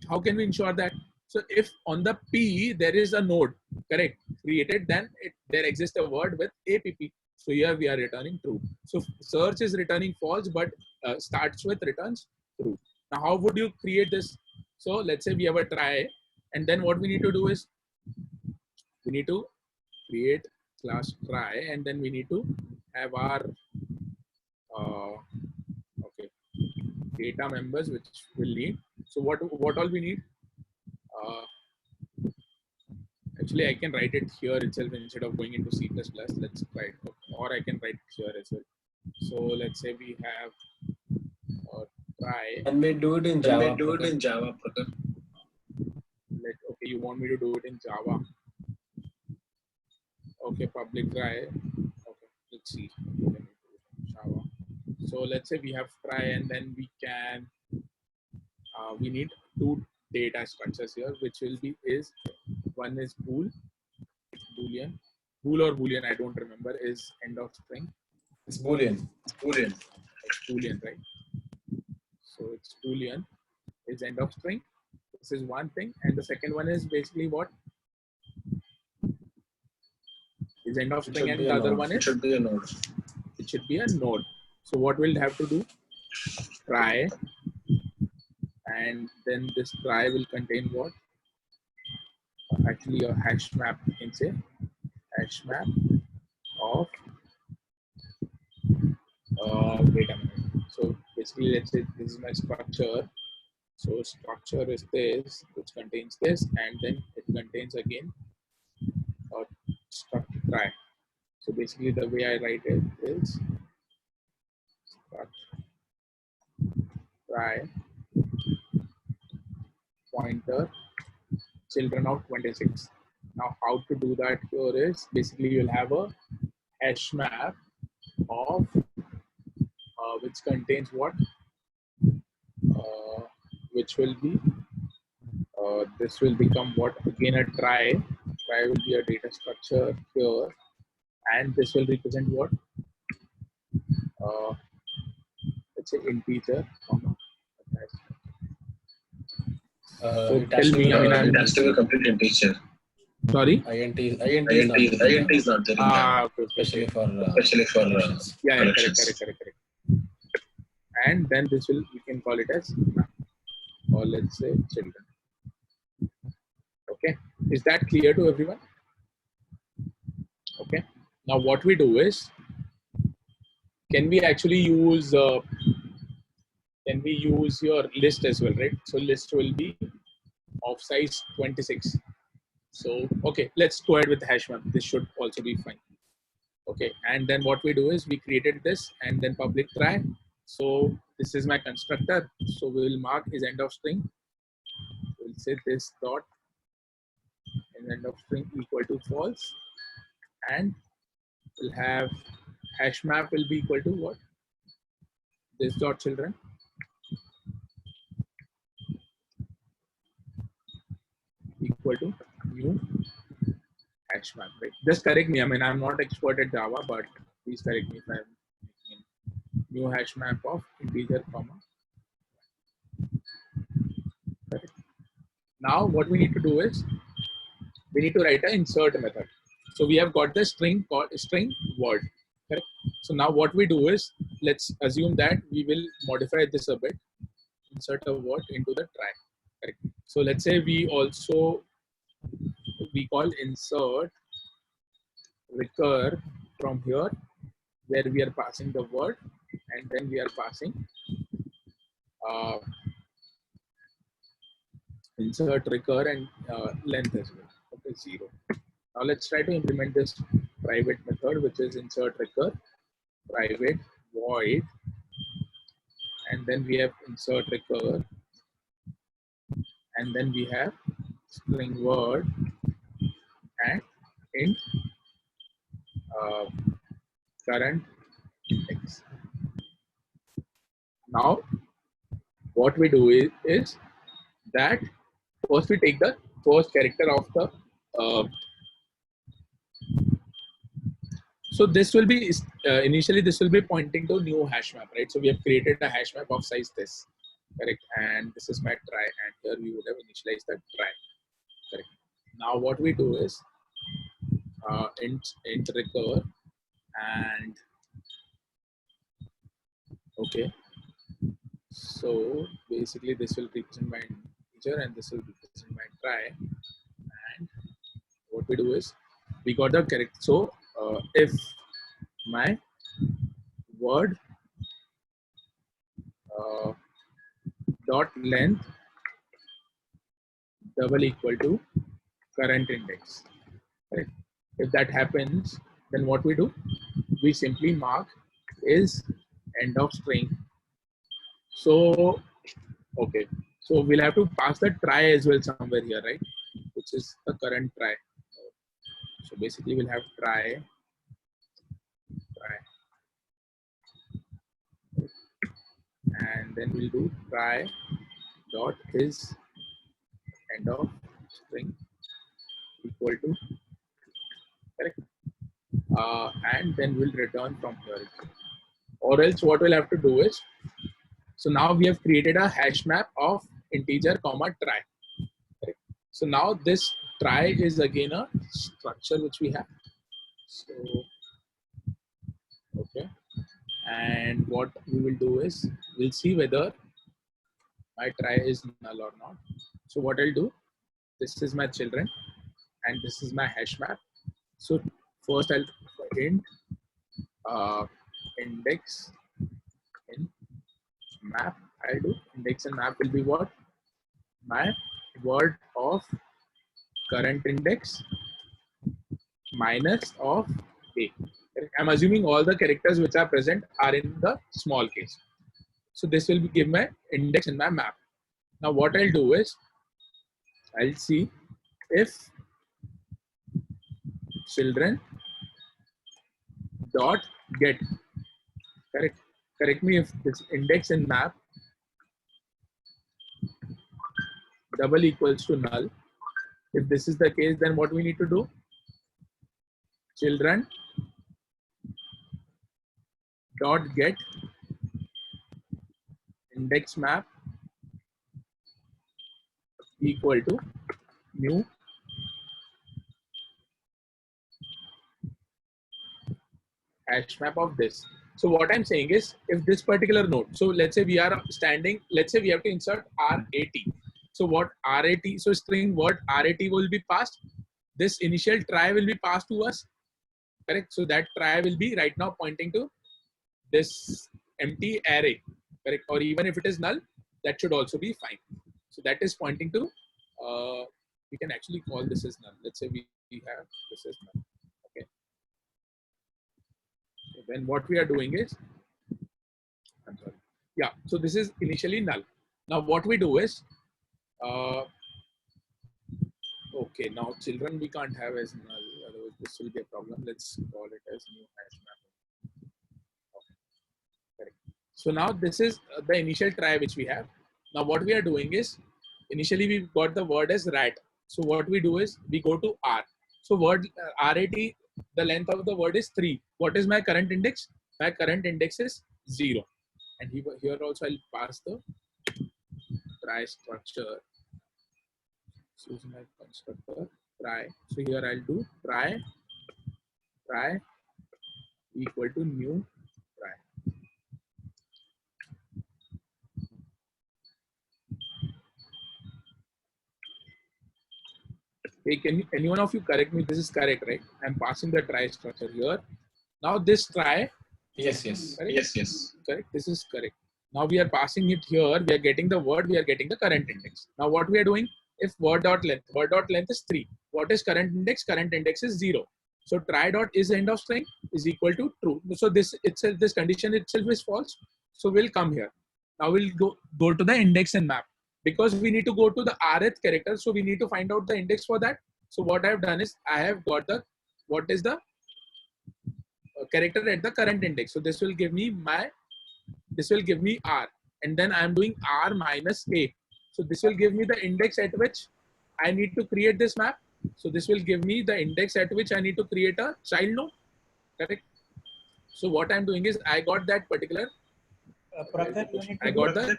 how can we ensure that? So if on the P there is a node, correct, created, then there exists a word with app. So here we are returning true. So search is returning false, but starts with returns true. Now how would you create this? So let's say we have a try, and then what we need to do is we need to create class try, and then we need to have our data members which will need. So what all we need? Actually, I can write it here itself instead of going into C++. Let's try it, or I can write it here as well. So let's say we have try. And we do it in Java. Okay, you want me to do it in Java? Okay, public try. Okay, let's see. Java. So let's say we have try, and then we can. We need 2 data structures here, which will be one is bool, boolean, bool or boolean, I don't remember, is end of string. It's boolean. It's boolean, right? So it's boolean is end of string. This is one thing, and the second one is basically what is end of string, and the other one is it should be a node. It should be a node. So what we'll have to do? Try. And then this try will contain what? Actually, a hash map, you can say. Hash map of data. So basically, let's say this is my structure. So structure is this, which contains this, and then it contains again a struct try. So basically, the way I write it is struct try pointer children of 26. Now how to do that here is basically you'll have a hash map of which contains what, which will be this will become what, again a try will be a data structure here, and this will represent what, let's say integer, so it has to be a complete integer. Sorry? INT is not there in that, Okay. especially for Yeah, correct. And then this will, we can call it as map, or let's say children. Okay, is that clear to everyone? Okay, now what we do is, can we actually use your list as well, right? So list will be of size 26. So okay, let's go ahead with the hash map. This should also be fine. Okay, and then what we do is we created this and then public try. So this is my constructor. So we will mark his end of string. We'll say this dot and end of string equal to false, and we'll have hash map will be equal to what? This dot children equal to new hash map, right? Just correct me. I mean, I'm not expert at Java, but please correct me if I'm making new hash map of integer comma. Correct. Now what we need to do is we need to write an insert method. So we have got the string called string word. Correct. So now what we do is, let's assume that we will modify this a bit. Insert a word into the try. Correct. So let's say we call insert recur from here, where we are passing the word, and then we are passing insert recur and length as well. Okay, 0. Now let's try to implement this private method, which is insert recur private void, and then we have insert recur, and then we have string word and int current index. Now what we do is that first we take the first character of the so this will be initially this will be pointing to new hash map, right? So we have created a hash map of size this, correct, and this is my try, and here we would have initialized that try, correct. Now what we do is int recur, and okay, so basically this will represent my integer and this will represent my try, and what we do is we got the correct. So if my word dot length double equal to current index, right? If that happens, then what we do, we simply mark is end of string. So okay, so we'll have to pass the try as well somewhere here, right? Which is the current try. So basically we'll have try, and then we'll do try dot is end of string equal to, correct, and then we'll return from here. Or else what we'll have to do is, so now we have created a hash map of integer comma try, correct? So now this try is again a structure which we have. So okay, and what we will do is we'll see whether my try is null or not. So what I'll do, this is my children and this is my hash map. So first I'll int index in map. I'll do index and map will be what? My word of current index minus of a. I'm assuming all the characters which are present are in the small case. So this will give my index in my map. Now what I'll do is I'll see if children dot get, correct me if this index in map double equals to null. If this is the case, then what we need to do, children dot get index map equal to new hash map of this. So what I'm saying is, if this particular node, so let's say we are standing, let's say we have to insert RAT. So what RAT, so string word RAT will be passed. This initial try will be passed to us, correct? So that try will be right now pointing to this empty array, correct? Or even if it is null, that should also be fine. So that is pointing to, we can actually call this as null. Let's say we have this as null, okay? So then what we are doing is, I'm sorry. Yeah, so this is initially null. Now what we do is, okay, now children we can't have as null, otherwise this will be a problem. Let's call it as new hash map. Okay, correct. So now this is the initial try which we have. Now what we are doing is, initially we got the word as rat. So what we do is, we go to R. So word RAT, the length of the word is 3. What is my current index? My current index is 0. And here also I'll pass the try structure. So this is my constructor try. So here I'll do try equal to new try. Hey, can any one of you correct me? This is correct, right? I'm passing the try structure here. Now this try. Yes. Correct? Yes. Correct. This is correct. Now we are passing it here. We are getting the word. We are getting the current index. Now what we are doing? If word dot length is 3. What is current index? Current index is 0. So try dot is end of string is equal to true. So this itself, this condition itself is false. So we'll come here. Now we'll go to the index and map, because we need to go to the rth character. So we need to find out the index for that. So what I have done is, I have got the, what is the character at the current index. So this will give me R, and then I'm doing R minus A. So this will give me the index at which I need to create this map. So this will give me the index at which I need to create a child node, correct? So what I'm doing is, I got that particular, I got the,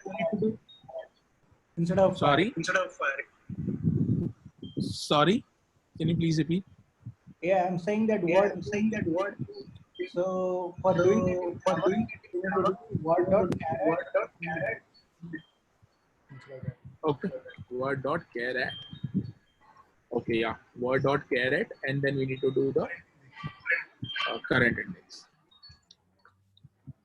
sorry, can you please repeat? Yeah, I'm saying that word. So for doing it, word dot caret. Okay, word dot caret. Okay, yeah, word dot caret, and then we need to do the current index.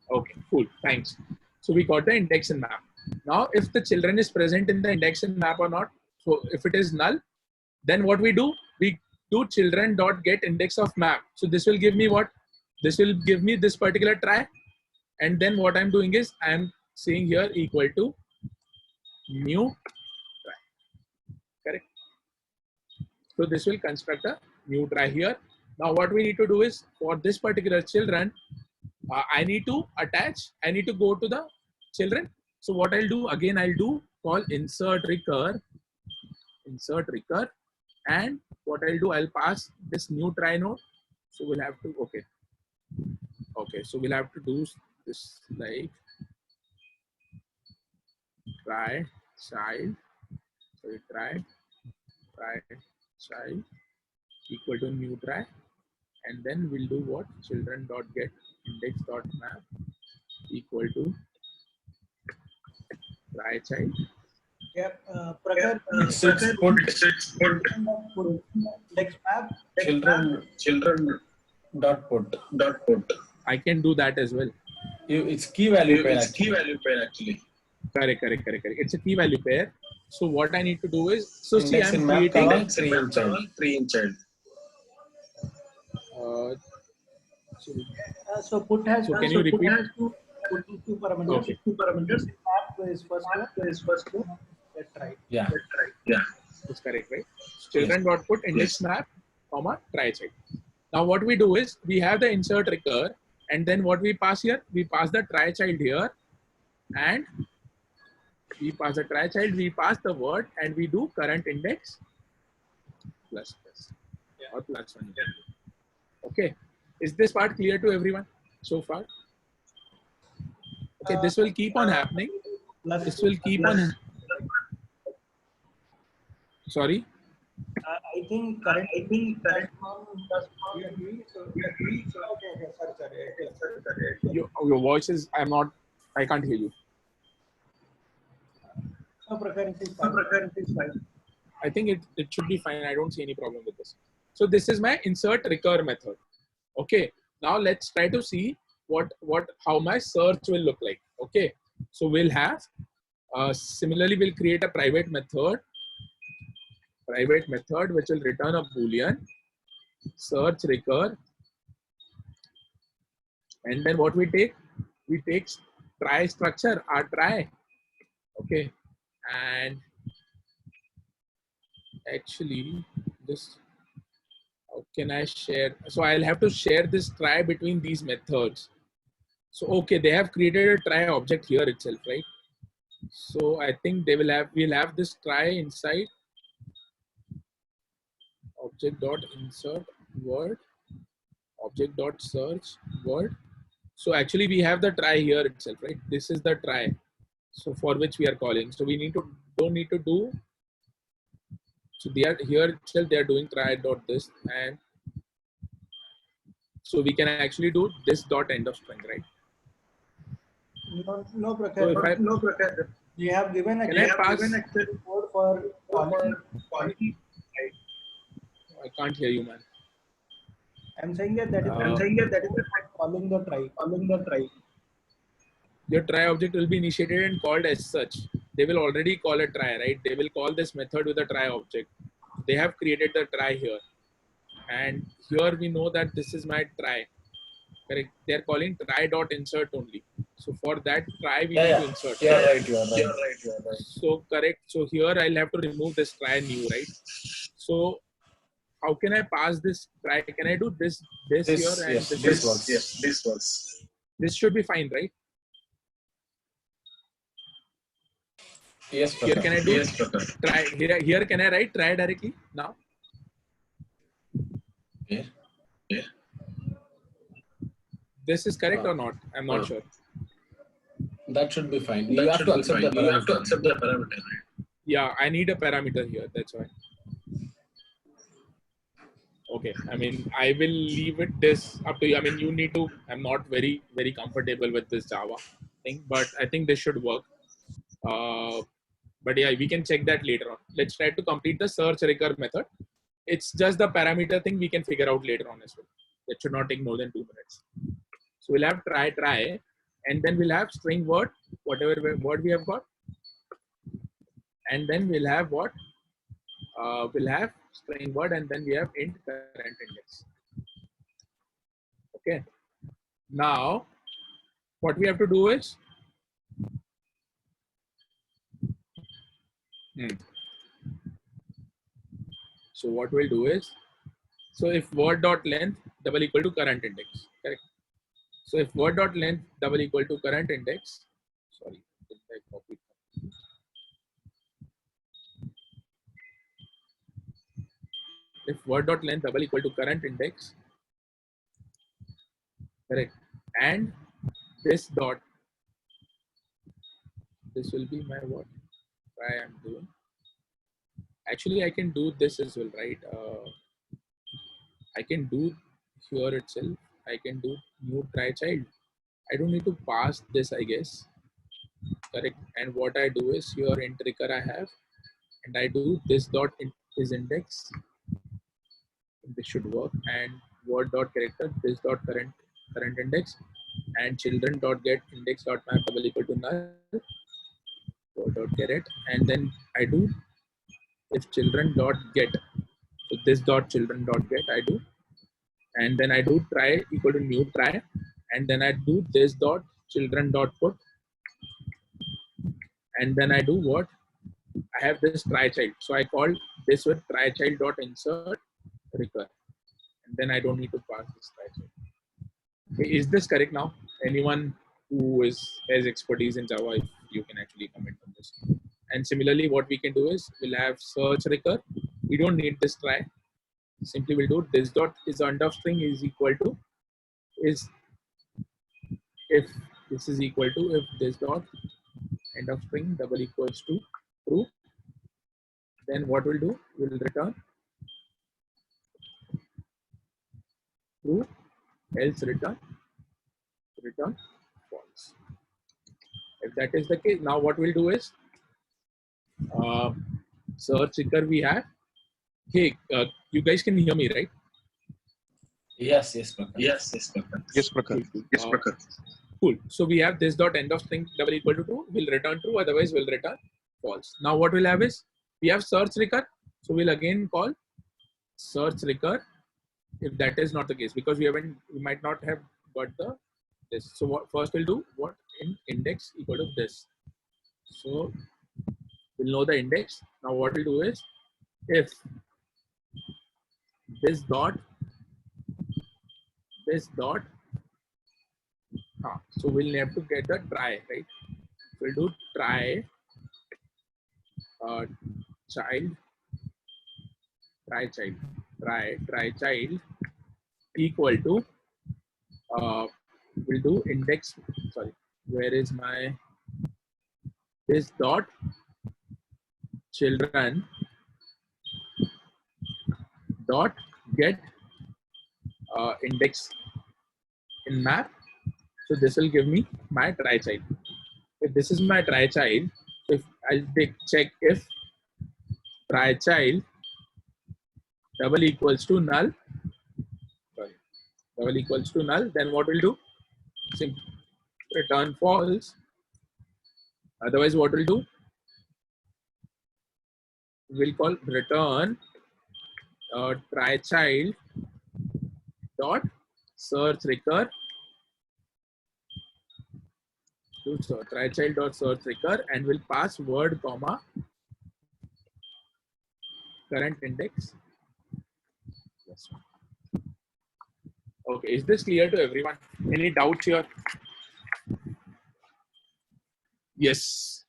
Okay, cool, thanks. So we got the index and map. Now, if the children is present in the index and map or not, so if it is null, then what we do? We do children dot get index of map. So this will give me what? This will give me this particular try, and then what I'm doing is, I'm saying here equal to new try, correct? So this will construct a new try here. Now what we need to do is, for this particular children, I need to go to the children. So what I'll do, again, I'll do call insert recur, and what I'll do, I'll pass this new try node. So we'll have to, okay, so we'll have to do this like try child, so try child equal to new try, and then we'll do what? Children dot get index dot map equal to try child. Yep, index map Children dot put. I can do that as well. It's key value pair. Actually. Correct. It's a key value pair. So what I need to do is, so see, Index I'm in map creating 3 in child. so put has. So can you repeat? Two parameters. Okay. Map is first. That's right. Yeah. That's correct, right? Children dot put index map, comma try child. Now what we do is, we have the insert recur, and then what we pass here, we pass the try child here, and we pass the try child, we pass the word, and we do current index plus or plus 1. Okay, is this part clear to everyone so far? Okay, this will keep on happening. This will keep on. Sorry. I think currently just one we are doing so okay, sorry. Your voice is, I can't hear you. No, Prakhar, it is fine. I think it should be fine. I don't see any problem with this. So this is my insert recur method. Okay. Now let's try to see how my search will look like. Okay. So we'll have, similarly, we'll create a private method which will return a Boolean search recur. And then what we take try structure, our try. Okay. And actually this, how can I share? So I'll have to share this try between these methods. So okay, they have created a try object here itself, right? So I think we'll have this try inside object.insert word, object.search word. So actually we have the try here itself, right? This is the try. So for which we are calling. So we don't need to do. So they are here itself, they are doing try dot this, and so we can actually do this dot end of string, right? No, Prakhar. You have given a code for calling. I can't hear you, man. I'm saying that is calling the try. Your try object will be initiated and called as such. They will already call a try, right? They will call this method with a try object. They have created the try here. And here we know that this is my try. Correct. They're calling try dot insert only. So for that try, we need to insert. Yeah, right. You are right. So correct. So here I'll have to remove this try new, right? So how can I pass this try? Can I do this here? And yes, this works. Yes, this works. This should be fine, right? Yes, Here can I do try? Here can I write try directly now? Yeah. This is correct or not? I'm not sure. That should be fine. You have to accept the parameter. Right? Yeah, I need a parameter here. That's why. Okay. I mean, I will leave it this up to you. I mean, you need to. I'm not very comfortable with this Java thing, but I think this should work. But yeah, we can check that later on. Let's try to complete the search recur method. It's just the parameter thing we can figure out later on as well. That should not take more than 2 minutes. So we'll have try, and then we'll have string word, whatever word we have got. And then we'll have what? We'll have string word, and then we have int current index. Okay. Now, what we have to do is, so what we'll do is, so if word dot length double equal to current index, correct? So if word dot length double equal to current index, sorry, I copied. If word dot length double equal to current index, correct, and this dot, this will be my what try I'm doing. Actually, I can do this as well, right? I can do here itself. I can do new try child. I don't need to pass this, I guess. Correct. And what I do is here int recur I have, and I do this dot is index. This should work. And word dot character this dot current index, and children dot get index dot map double equal to null. Word dot get, and then I do if children dot get, so this dot children dot get I do, and then I do try equal to new try, and then I do this dot children dot put, and then I do what? I have this try child, so I call this with try child dot insert recur, and then I don't need to pass this try child. Okay, is this correct now? Anyone who has expertise in Java, if you can actually comment on this. And similarly, what we can do is we'll have search recur. We don't need this try. Simply we'll do this dot is end of string is equal to is if this is equal to if this dot end of string double equals to true. Then what we'll do? We'll return true, else return false. If that is the case, now what we'll do is search trigger we have. Hey, you guys can hear me, right? Yes, Prakhar. Yes, Prakhar. Cool. So we have this dot end of string double equal to true will return true, otherwise will return false. Now what we'll have is we have search recur. So we'll again call search recur if that is not the case, because we might not have got this. So what first we'll do what in index equal to this. So we'll know the index. Now what we'll do is if this dot so we'll have to get the try, right? We'll do try child equal to we'll do index, sorry, where is my this dot children dot get index in map. So this will give me my try child. If this is my try child, if I'll check if try child double equals to null, then what we'll do? Simply return false. Otherwise, what we'll do? We'll call return try child dot search recur to try child dot search recur, and we'll pass word comma current index. Okay, is this clear to everyone? Any doubts here? Yes,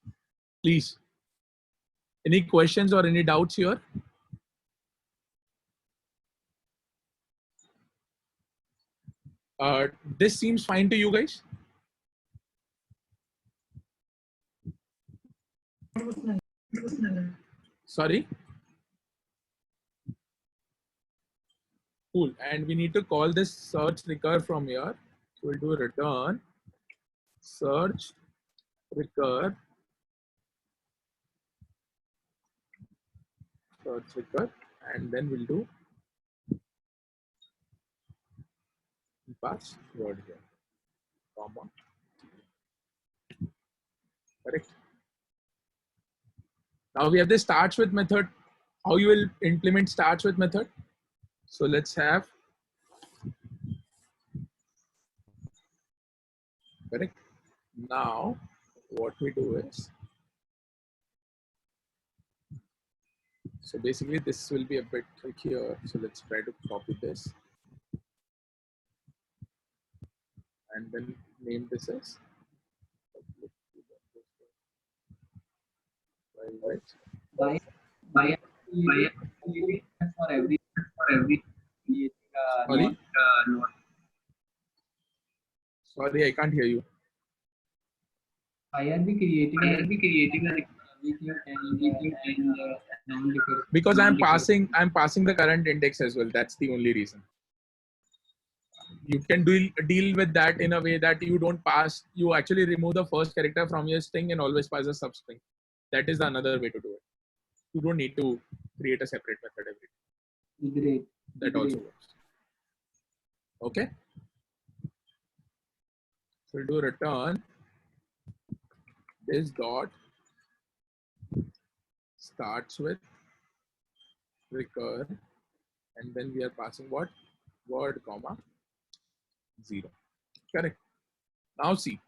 please. Any questions or any doubts here? This seems fine to you guys? Sorry? Cool. And we need to call this search recur from here. So we'll do return search recur and then we'll do pass word here, comma, correct. Now we have this starts with method. How you will implement starts with method? So let's have, correct. Now what we do is, so basically this will be a bit trickier. So let's try to copy this and then name this as by for every sorry? Sorry, I can't hear you. I will be creating a because I'm passing the current index as well. That's the only reason. You can deal with that in a way that you don't pass, you actually remove the first character from your string and always pass a substring. That is another way to do it. You don't need to create a separate method every time. Great. That also works. Okay. So we'll do return this dot starts with recur, and then we are passing what? Word comma 0. Correct. Now see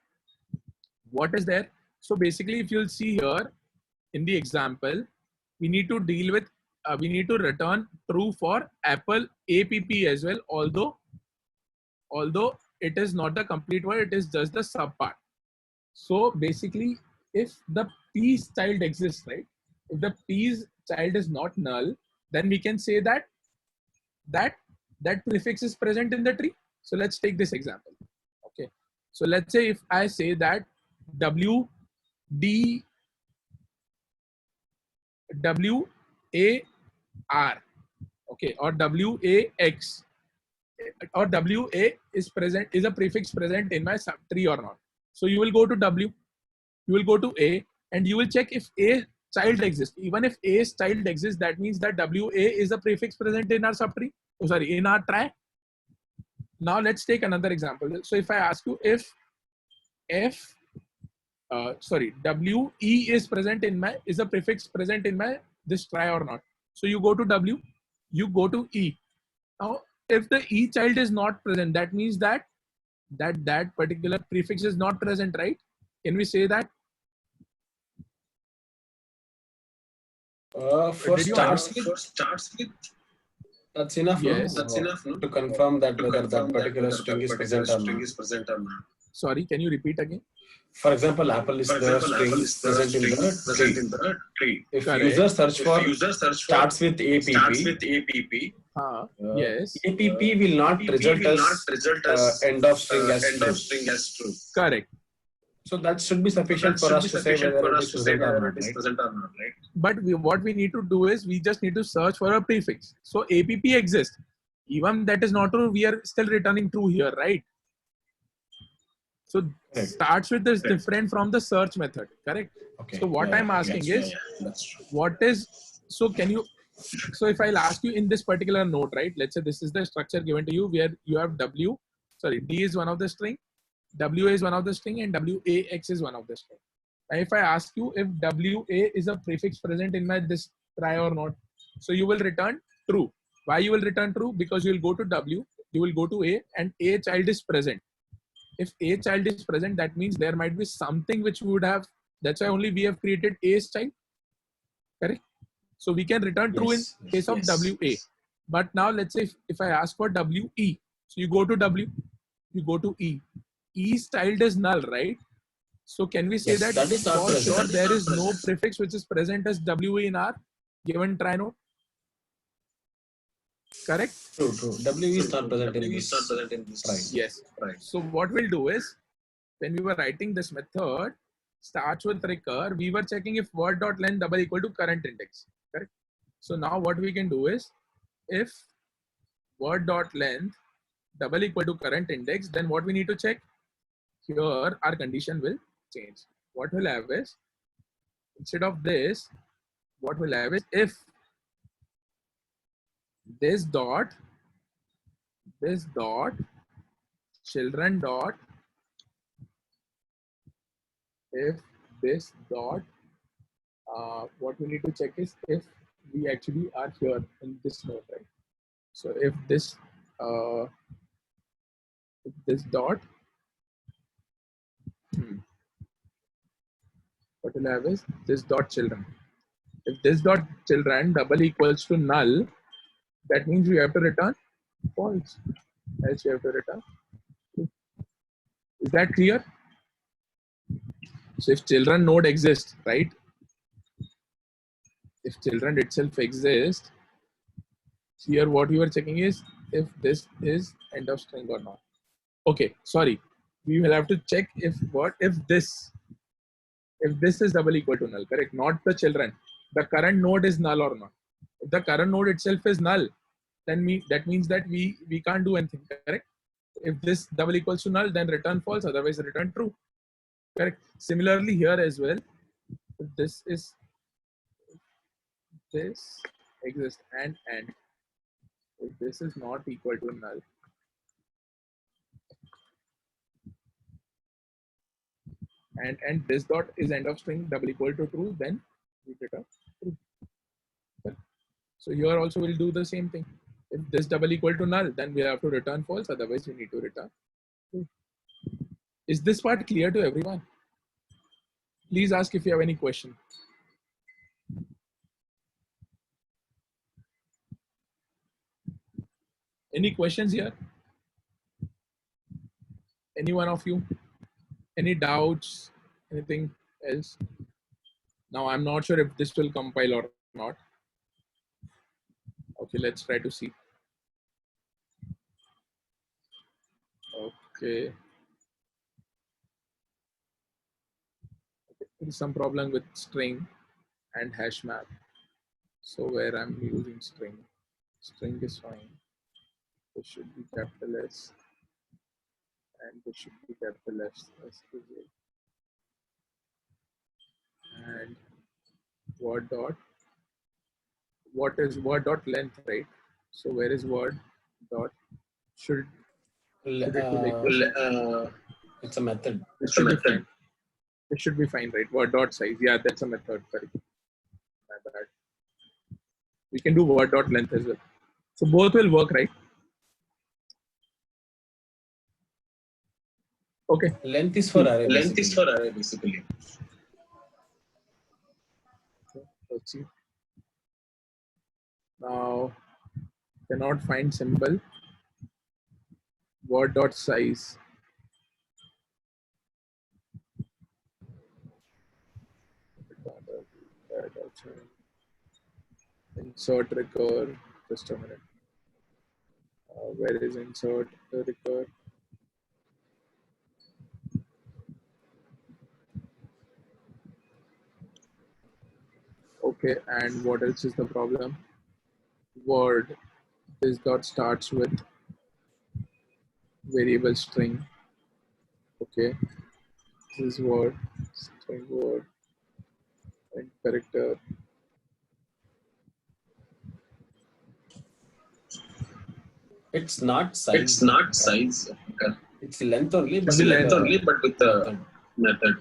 what is there. So basically, if you'll see here in the example, we need to deal with we need to return true for Apple app as well, although it is not the complete word, it is just the sub part. So basically, if the P's child exists, right? If the P's child is not null, then we can say that prefix is present in the tree. So let's take this example. Okay. So let's say if I say that WDWAR, okay, or WAX, or WA is present, is a prefix present in my subtree or not. So you will go to W, you will go to A, and you will check if A child exists. Even if A's child exists, that means that WA is a prefix present in our subtree. Oh, sorry, in our trie. Now let's take another example. So if I ask you if WE is present in my, is a prefix present in my this trie or not. So you go to W, you go to E. Now, if the E child is not present, that means that that particular prefix is not present, right? Can we say that? For Did you starts understand? with, that's enough, Yes. no? To confirm that whether that particular string is present or not. Sorry, can you repeat again? For example, Apple is the string present in the tree. If user search for starts with APP, yes. APP will not result as end of string as true. Correct. So that should be sufficient for us to say whether it is present or not, right? But what we need to do is we just need to search for a prefix. So APP exists. Even that is not true, we are still returning true here, right? So starts with is different from the search method, correct? Okay. So what I'm asking is, that's true. what is, so can you, so if I'll ask you in this particular node, right? Let's say this is the structure given to you where you have D is one of the string, WA is one of the string, and WAX is one of the string. Now if I ask you if WA is a prefix present in my this trie or not, so you will return true. Why you will return true? Because you will go to W, you will go to A, and A child is present. If A child is present, that means there might be something which we would have. That's why only we have created A's child. Correct? So we can return true in case of WA. But now let's say if I ask for WE, so you go to W, you go to E. E's child is null, right? So can we say that is not for present. sure there is no prefix which is present as WA in our given trie node? Correct? True. W is not present in this trie. Yes. Right. So what we'll do is, when we were writing this method, starts with recur, we were checking if word.length double equal to current index. Correct? So now what we can do is, if word.length double equal to current index, then what we need to check? Here our condition will change. What we'll have is, instead of this, what we'll have is if this dot children dot, if this dot, what we need to check is if we actually are here in this node, right? So if this dot, what we'll have is this dot children. If this dot children double equals to null, that means we have to return false. Else we have to return true. Is that clear? So if children node exists, right? If children itself exists, here what we were checking is if this is end of string or not. Okay, sorry. We will have to check if this is double equal to null, correct? Not the children. The current node is null or not. If the current node itself is null, then that means that we can't do anything, correct? If this double equals to null, then return false, otherwise return true. Correct. Similarly here as well, if this exists and if this is not equal to null, and this dot is end of string double equal to true, then we return true. So here also we'll do the same thing. If this double equal to null, then we have to return false, otherwise we need to return true. Is this part clear to everyone? Please ask if you have any question. Any questions here? Any one of you? Any doubts? Anything else? Now I'm not sure if this will compile or not. Okay, let's try to see. Okay. There is some problem with string and hash map. So where I'm using string is fine. This should be capital S, and this should be capital S. And word dot. What is word dot length, right? So where is word dot? Should it be like this? It's a method. It should be fine. It should be fine, right? Word dot size. Yeah, that's a method. Correct. My bad. We can do word dot length as well. So both will work, right? Okay. Length is for array. Length is basically. for array basically. Okay, let's see. Now cannot find symbol. Word dot size. Insert recur. Just a minute. Where is insert recur? Okay, and what else is the problem? Word. This dot starts with variable string. Okay, this is word, string word, and character. It's not size. It's not size. It's length only. It's length only, but with the method.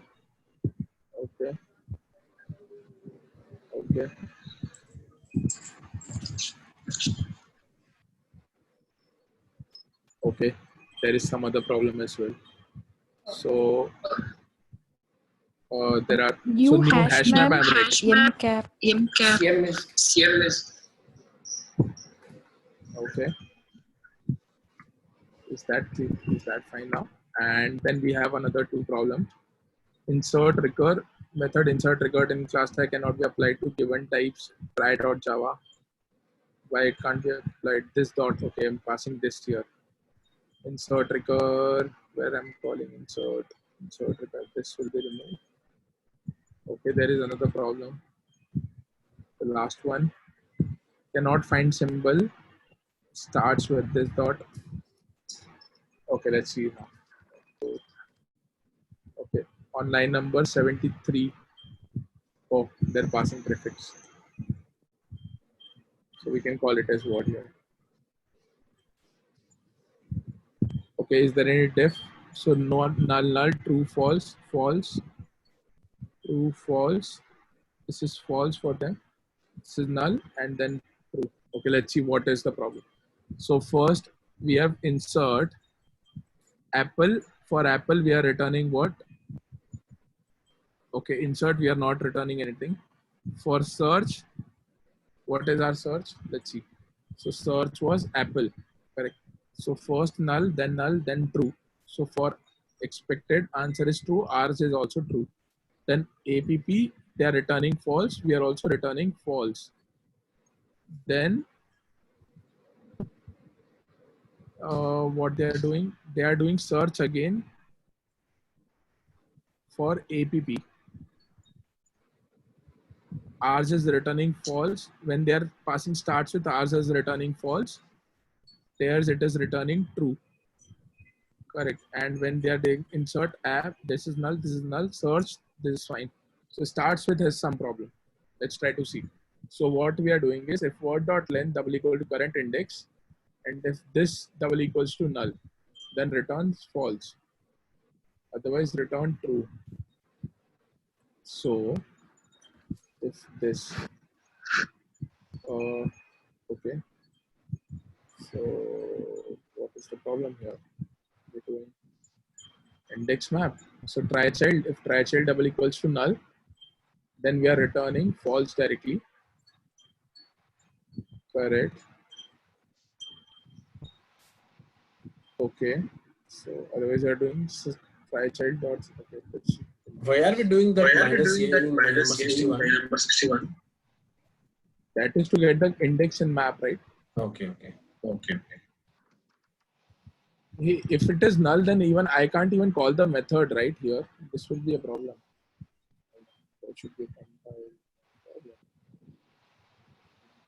Okay. Okay. Okay. There is some other problem as well. So there are New hash map, I'm writing. mcap. CMS. Okay. Is that fine now? And then we have another two problems. Insert recur method insert recur in class tag cannot be applied to given types try.java. Why it can't be applied? This dot. Okay, I'm passing this here. Insert recur where I'm calling insert recur. This will be removed. Okay, there is another problem. The last one cannot find symbol starts with this dot. Okay, let's see now. Okay, on line number 73. Oh, they're passing prefix. So we can call it as what here. Okay, is there any diff? So no, null, true, false, true, false. This is false for them. This is null and then true. Okay, let's see what is the problem. So first we have insert apple. For apple, we are returning what? Okay, insert, we are not returning anything. For search, what is our search? Let's see. So search was apple, correct. So first null, then true. So for expected answer is true, ours is also true. Then app, they are returning false, we are also returning false. Then what they are doing search again for app. Ours is returning false. When they are passing starts with ours is returning false, theirs it is returning true, correct. And when they are doing insert app, this is null, search, this is fine. So starts with has some problem. Let's try to see. So what we are doing is if word dot length double equal to current index, and if this double equals to null, then returns false. Otherwise return true. So if this okay, so what is the problem here? We're doing index map. So try child, if try child double equals to null, then we are returning false directly, correct. Okay, so otherwise we are doing try child dot. Okay, why are we doing that? Minus number 61. That is to get the index and map, right? Okay. If it is null, then even I can't even call the method right here. This will be a problem. That should be a problem.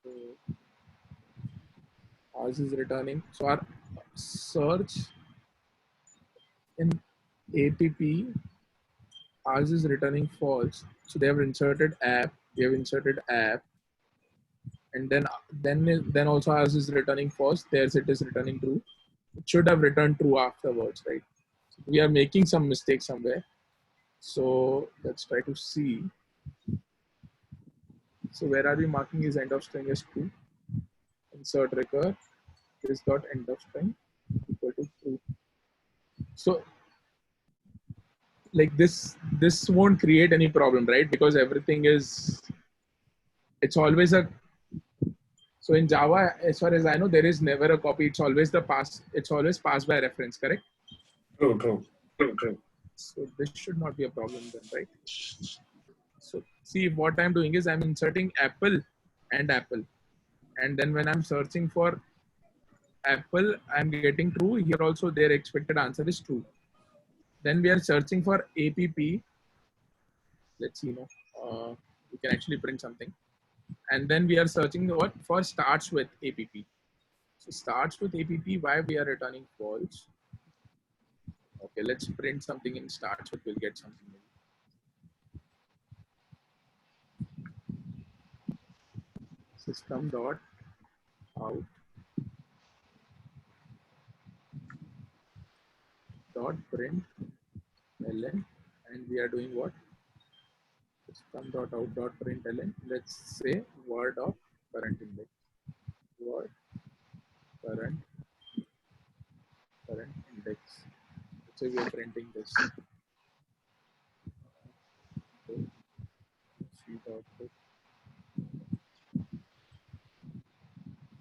So ours is returning. So our search in app, ours is returning false. So they have inserted app, we have inserted app, and then also ours is returning false. Theirs it is returning true. It should have returned true afterwards, right? So we are making some mistake somewhere. So let's try to see. So where are we marking is end of string is true. Insert recur this dot end of string equal to true. So like this won't create any problem, right? Because everything is, it's always a, so in Java, as far as I know, there is never a copy. It's always it's always passed by reference, correct? True. So this should not be a problem then, right? So see, what I'm doing is I'm inserting apple and apple. And then when I'm searching for apple, I'm getting true. Here also their expected answer is true. Then we are searching for app. Let's see, we can actually print something. And then we are searching what for starts with app. So starts with app, why we are returning false? Okay, let's print something in starts with, we'll get something. System dot out dot print ln, and we are doing what? System dot out dot print ln. Let's say word of current index. Word current index. So we are printing this.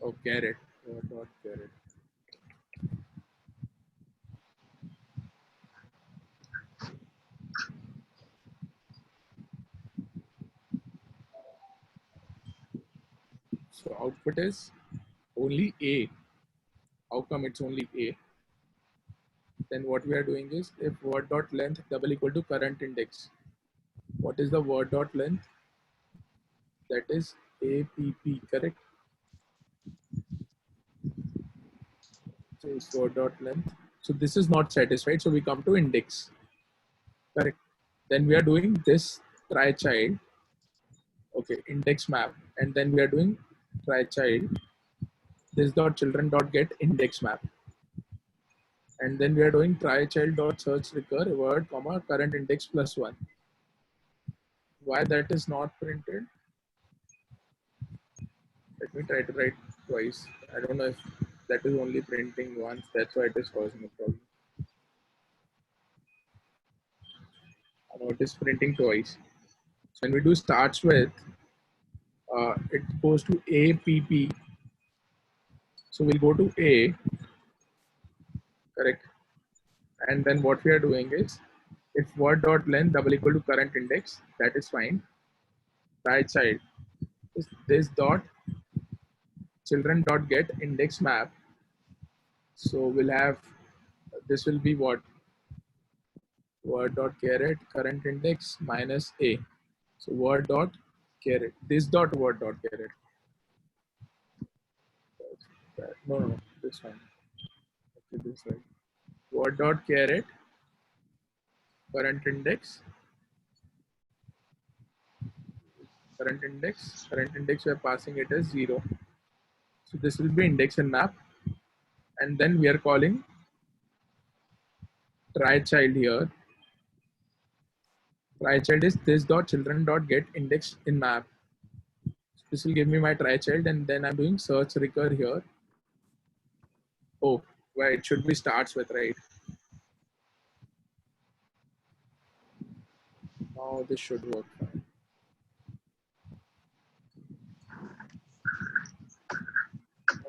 Oh, caret. Word dot caret. So output is only A. How come it's only A? Then what we are doing is if word dot length double equal to current index. What is the word dot length? That is APP, correct? So it's word dot length. So this is not satisfied. So we come to index, correct? Then we are doing this try child. Okay, index map, and then we are doing try child. This dot children dot get index map, and then we are doing try child dot search recur word comma current index plus 1. Why that is not printed? Let me try to write twice. I don't know if that is only printing once. That's why it is causing a problem. Now it is printing twice. So when we do starts with, it goes to APP. So we'll go to A, correct? And then what we are doing is, if word dot length double equal to current index, that is fine. Try child is this dot children dot get index map. So we'll have, this will be what? Word dot caret current index minus A. So word dot caret, this dot word dot caret. No, this one. Okay, this one. Word dot caret current index we are passing it as 0. So this will be index and map, and then we are calling try child here. Try child is this dot children dot get index in map. So this will give me my try child, and then I'm doing search recur here. Oh, well, it should be starts with, right? Now this should work fine.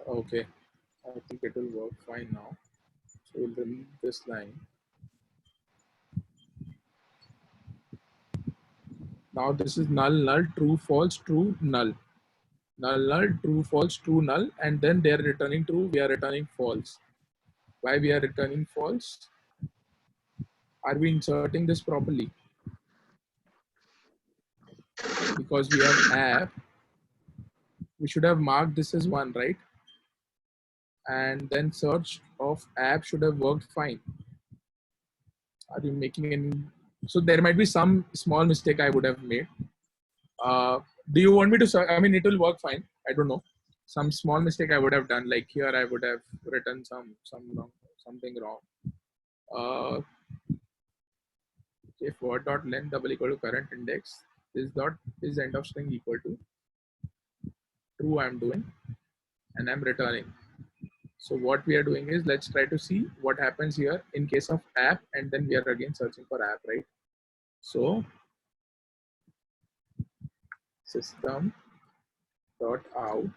Okay, I think it will work fine now. So we'll delete this line. Now this is null, null, true, false, true, null. Null, null, true, false, true, null, and then they are returning true, we are returning false. Why we are returning false? Are we inserting this properly? Because we have app, we should have marked this as 1, right? and then search of app should have worked fine. Are you making any? So there might be some small mistake I would have made. Do you want me to search? I mean, it will work fine. I don't know. Some small mistake I would have done, like here I would have written something wrong. If word dot length double equal to current index, this dot is end of string equal to true. I'm doing, and I'm returning. So what we are doing is, let's try to see what happens here in case of app, and then we are again searching for app, right? So system dot out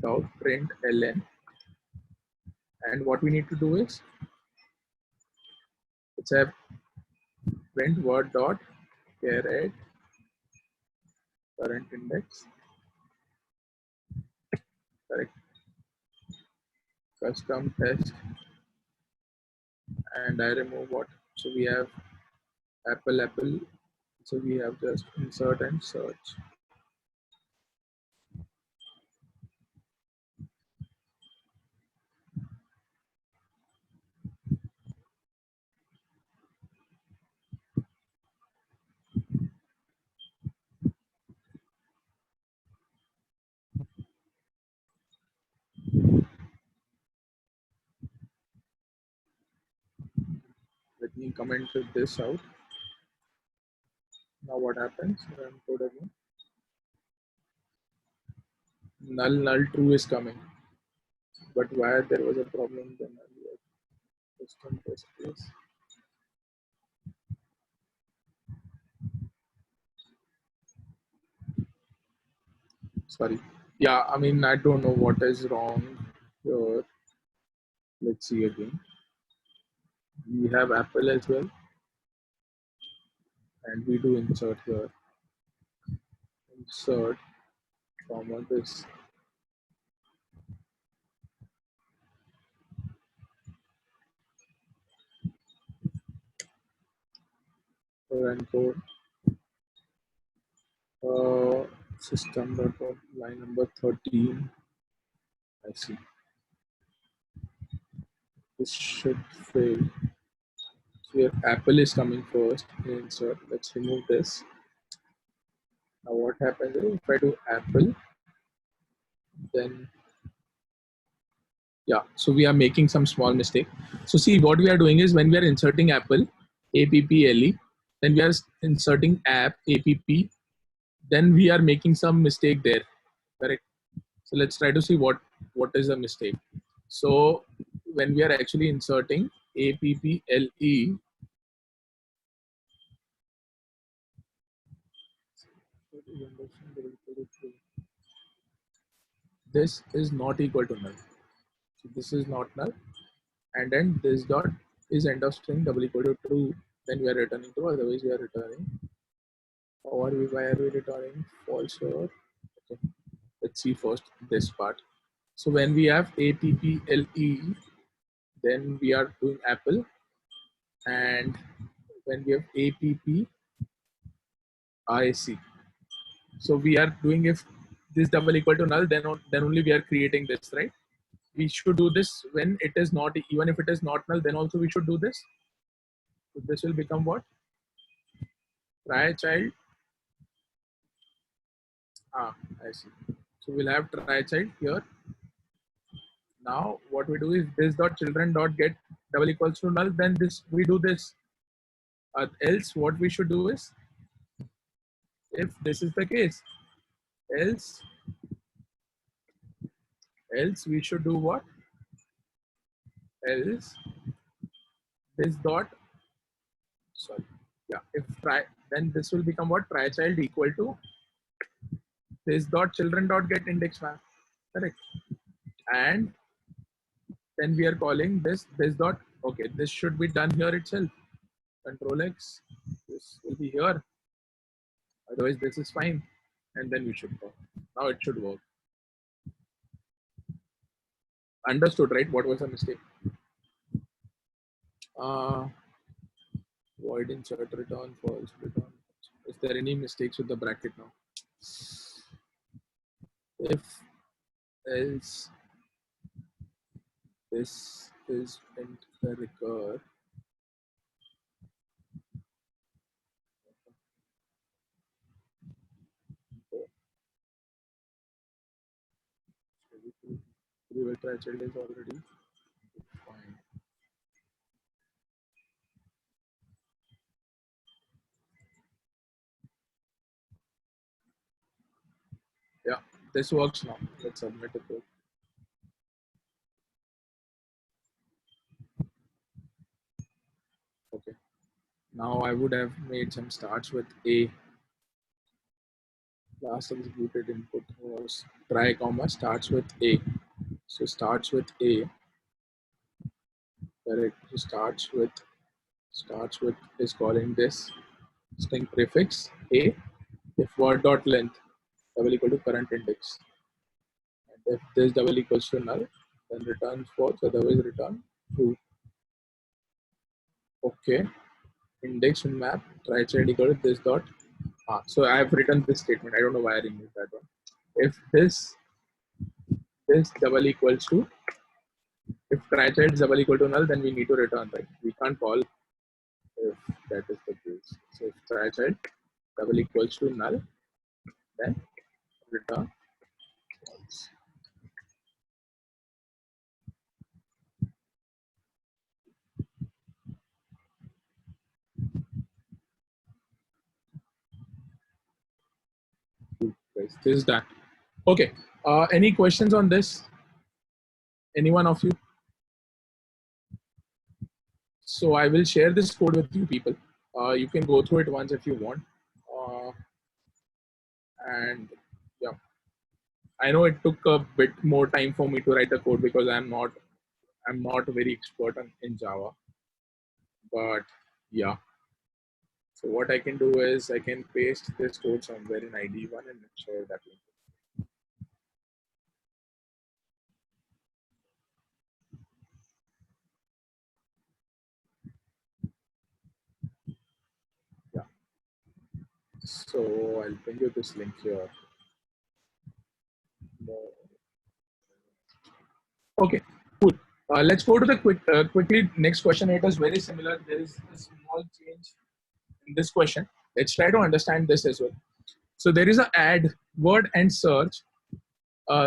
dot println, and what we need to do is let's have print word dot caret current index, correct, custom test, and I remove what? So we have apple, so we have just insert and search. Let me comment this out. Now what happens? Run code again. Null true is coming, but why there was a problem then earlier? System test case. Sorry. Yeah, I mean, I don't know what is wrong here. Let's see again. We have Apple as well, and we do insert here. Insert comma this. Run code. System.out line number 13. I see. This should fail. So here Apple is coming first. Insert. Let's remove this. Now what happens is, if I do Apple, then yeah, so we are making some small mistake. So see, what we are doing is, when we are inserting Apple apple, then we are inserting app app, then we are making some mistake there, correct? So let's try to see what is the mistake. So when we are actually inserting apple, this is not equal to null. So this is not null, and then this dot is end of string double equal to true. Then we are returning true. Otherwise, we are returning. Or why are we returning false here? Okay. Let's see first this part. So when we have apple, then we are doing Apple, and when we have appic, so we are doing, if this double equal to null, then only we are creating this, right? We should do this when it is not, even if it is not null, then also we should do this. So this will become what? Try child. I see. So we'll have try child here. Now what we do is, this dot children dot get double equals to null, then this we do this. Else what we should do is, if this is the case, else we should do what? Else this dot, sorry, yeah, if try, then this will become what? Try child equal to this dot children dot get index map, correct? And then we are calling this dot. Okay, this should be done here itself. Control X, this will be here. Otherwise, this is fine, and then we should go. Now it should work. Understood, right? What was the mistake? Void insert, return false, return. Is there any mistakes with the bracket now? If else This is int recur. We will try child is already fine. Yeah, this works now. Let's submit the code. Okay. Now I would have made some starts with A. Last executed input was try comma starts with A. So starts with A. Correct. So starts with is calling this string prefix A. If word dot length double equal to current index. And if this double equals to null, then return false, otherwise return true. Okay. Index in map try child equal to this dot. So I have written this statement. I don't know why I removed that one. If this double equals to, if try child is double equal to null, then we need to return, right? We can't call if that is the case. So if try child double equals to null, then return false. Guys, this is done. Okay. Any questions on this? Anyone of you? So I will share this code with you people. You can go through it once if you want. And yeah, I know it took a bit more time for me to write the code because I'm not very expert in Java. But yeah. So what I can do is I can paste this code somewhere in ID1 and share that link. Yeah. So I'll bring you this link here. Okay, cool. Let's go to the quickly next question. It is very similar. There is a small change in this question. Let's try to understand this as well. So there is a add word and search.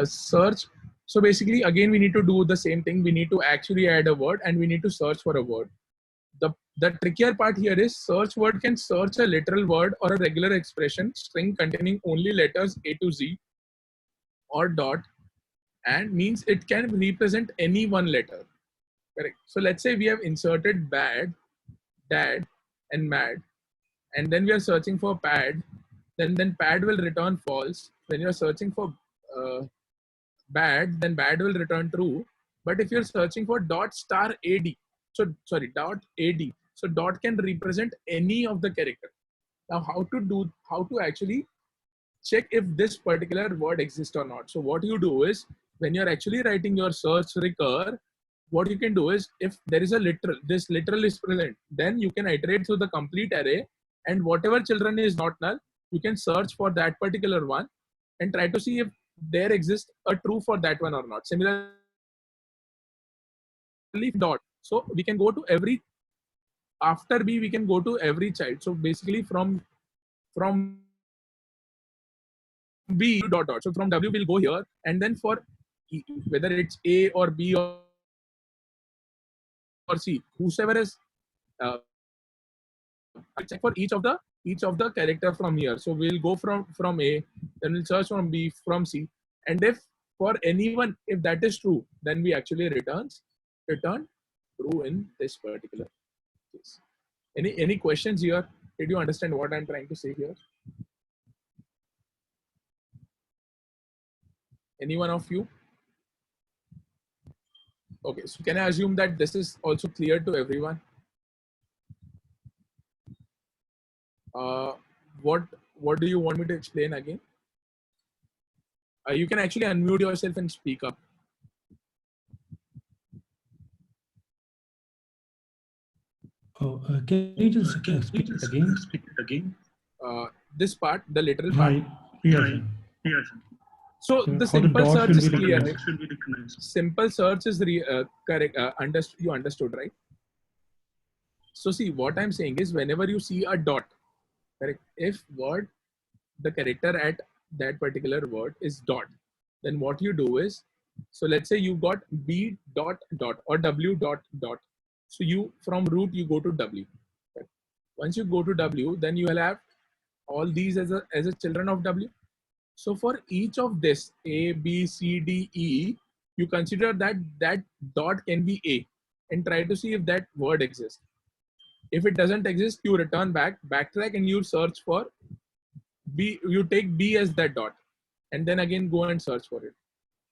Search. So basically, again, we need to do the same thing. We need to actually add a word and we need to search for a word. The trickier part here is search word can search a literal word or a regular expression string containing only letters A to Z or dot, and means it can represent any one letter. Correct. So let's say we have inserted bad, dad, and mad, and then we are searching for pad. Then pad will return false. When you are searching for bad, then bad will return true. But if you're searching for dot star ad, so sorry, dot ad, so dot can represent any of the character. Now how to actually check if this particular word exists or not? So what you do is when you're actually writing your search recur, what you can do is if there is a literal, this literal is present, then you can iterate through the complete array, and whatever children is not null, you can search for that particular one and try to see if there exists a true for that one or not. Similarly, dot. So we can go to every, after B, we can go to every child. So basically from B dot dot. So from W we'll go here, and then for E, whether it's A or B or C, whosoever is check for each of the character from here. So we'll go from A, then we'll search from B, from C, and if for anyone, if that is true, then we actually return true in this particular case. Any questions here? Did you understand what I'm trying to say here? Any one of you? Okay, so can I assume that this is also clear to everyone? What do you want me to explain again? You can actually unmute yourself and speak up. Can you just speak it again? This part, the literal part. Yes. So So the how the simple dot search will is be clear, recognized. right? Simple search is correct. You understood, right? So see, what I'm saying is, whenever you see a dot, correct? If the character at that particular word is dot, then what you do is, so let's say you got B dot dot or W dot dot. So you, from root, you go to W. Right? Once you go to W, then you will have all these as a children of W. So for each of this A, B, C, D, E, you consider that dot can be A and try to see if that word exists. If it doesn't exist, you return backtrack, and you search for B. You take B as that dot, and then again go and search for it.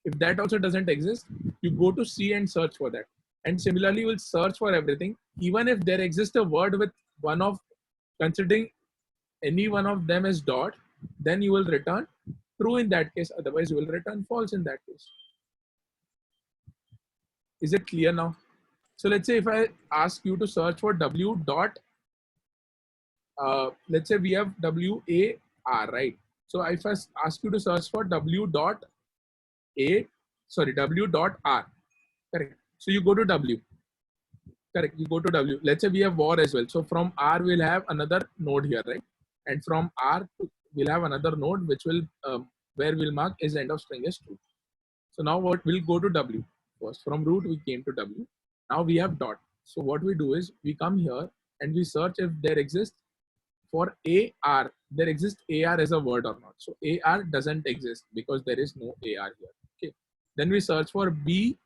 If that also doesn't exist, you go to C and search for that. And similarly, you will search for everything. Even if there exists a word with one of, considering any one of them as dot, then you will return true in that case. Otherwise, you will return false in that case. Is it clear now? So let's say if I ask you to search for W dot, let's say we have WAR, right? So if I ask you to search for W dot R, correct? So you go to W, correct? You go to W. Let's say we have war as well. So from R we'll have another node here, right? And from R we'll have another node which will where we'll mark is end of string as true. So now what, we'll go to W first. From root we came to W. Now we have dot. So what we do is we come here and we search if there exists for AR, there exists AR as a word or not. So AR doesn't exist because there is no AR here. Okay. Then we search for B.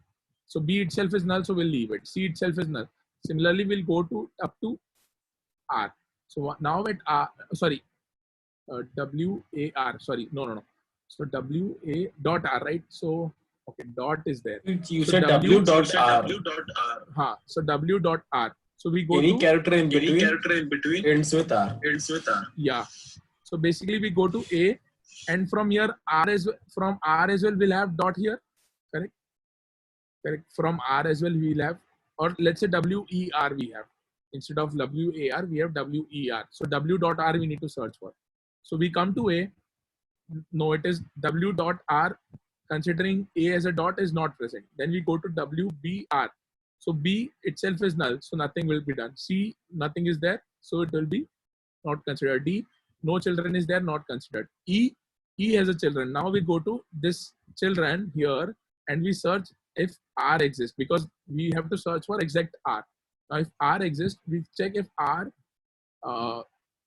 So B itself is null, so we'll leave it. C itself is null. Similarly, we'll go to up to R. So now at R, sorry, WAR, sorry, no. So WA dot R, right? So okay, dot is there. You so said W dot R. So W dot R. So we go Any to character in between ends with R. Yeah. So basically we go to A, and from here from R as well we'll have dot here. Correct. From R as well we'll have, or let's say WER we have. Instead of WAR we have WER. So W dot R we need to search for. So we come to A. No, it is W dot R. Considering A as a dot is not present. Then we go to WBR. So B itself is null, so nothing will be done. C, nothing is there, so it will be not considered. D, no children is there, not considered. E has a children. Now we go to this children here and we search if R exists, because we have to search for exact R. Now if R exists, we check if R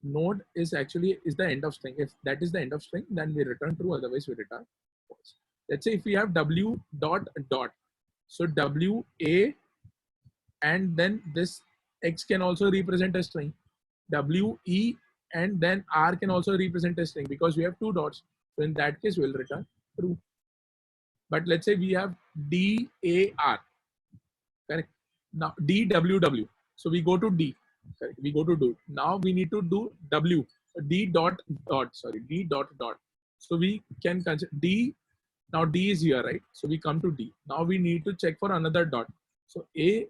node is the end of string. If that is the end of string, then we return true, otherwise we return false. Let's say if we have W dot dot. So WA, and then this X can also represent a string. WE, and then R can also represent a string because we have two dots. So in that case, we'll return true. But let's say we have DAR, correct? Now DWW. So we go to D, correct? We go to do. Now we need to do W, D dot dot. Sorry, D dot dot. So we can consider D. Now D is here, right? So we come to D. Now we need to check for another dot. So A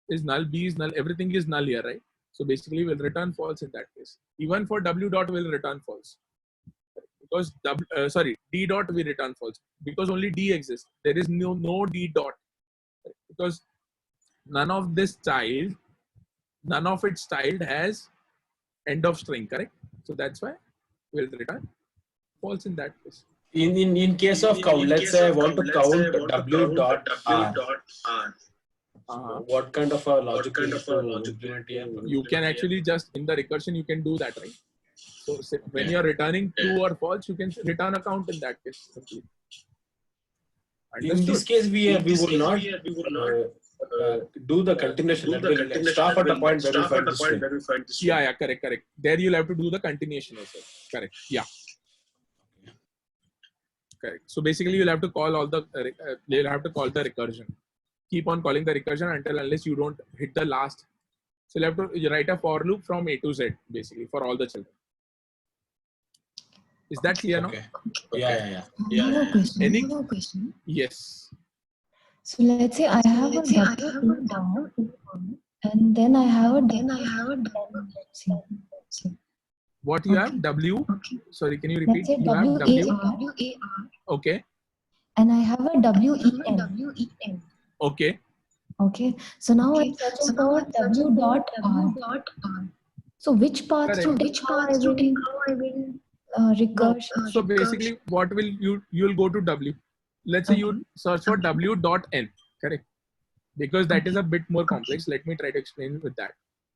is null, B is null, everything is null here, right? So basically we'll return false in that case. Even for W dot will return false. Because D dot we return false. Because only D exists. There is no D dot. Because none of its child has end of string, correct? So that's why we'll return false in that case. In case of count, let's say I want to count W dot R. What kind of a logic implement here? You can actually just, in the recursion, you can do that, right? So when you're returning true or false, you can return a count in that case. Simply. In this case, we will not do the continuation. We'll stop at a point where we find this string. Yeah, correct. There you'll have to do the continuation as well. Correct. Yeah. Correct. So basically, you'll have to call the recursion. Keep on calling the recursion unless you don't hit the last. So you'll have to write a for loop from A to Z, basically, for all the children. Is that clear now? Okay. Yeah. I have a question. Any? I have a question. Yes. So let's say I have a W dot, and then I have a let's see. What you have? W. Okay. Sorry, can you repeat? Let's say You have W. WAR. Okay. and I have a WEN. Okay. Okay, so now I'm searching for W dot R. So which path to Correct. take? How I will No. recursion. So basically, what will you'll go to W. Let's say you search for W dot N. Correct. Because that is a bit more complex. Let me try to explain it with that.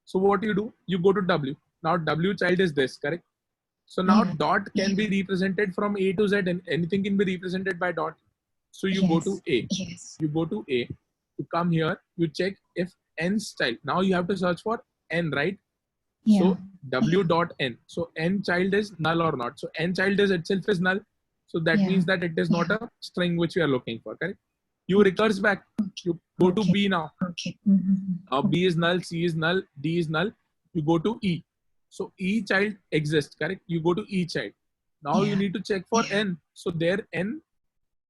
So what you do, you go to W. Now W child is this, correct? So now Yeah. dot can be represented from A to Z, and anything can be represented by dot. So you go to A. You go to A. You come here. You check if N's child. Now you have to search for N, right? So W dot N. So N child is null or not. So N child is itself is null. So that means that it is not a string which we are looking for, correct? You recurse back. You go to B now. Now B is null, C is null, D is null. You go to E. So E child exists, correct? You go to E child. Now you need to check for N. So there N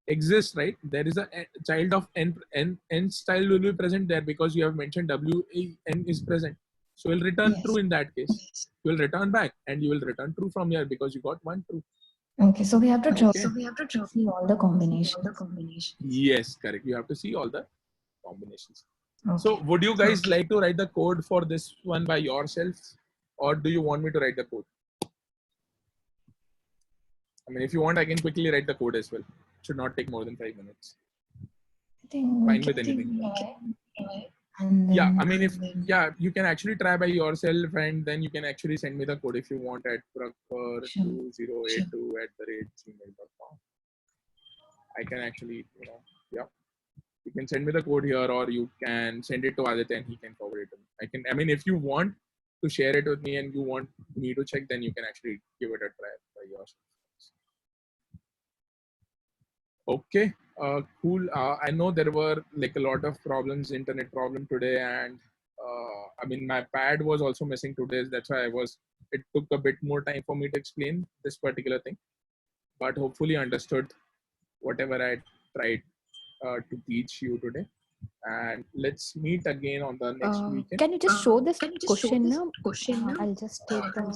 exists, right? There is a child of N's child will be present there because you have mentioned WEN is present. So you'll return true in that case. You will return back and you will return true from here because you got one true. Okay, so we have to draw. See all the combinations. Yes, correct. You have to see all the combinations. Okay. So would you guys like to write the code for this one by yourselves, or do you want me to write the code? I mean, if you want, I can quickly write the code as well. It should not take more than 5 minutes. I think Fine with anything. Yeah, I mean, if you can actually try by yourself, and then you can actually send me the code if you want at prakhar2082@gmail.com. I can actually, you can send me the code here, or you can send it to Aditya and he can forward it to me. I mean, if you want to share it with me and you want me to check, then you can actually give it a try by yourself. Okay, cool. I know there were like a lot of problems, internet problem today, and I mean, my pad was also missing today. That's why it took a bit more time for me to explain this particular thing, but hopefully understood whatever I tried to teach you today. And let's meet again on the next weekend. Can you just show this question now? I'll just take the.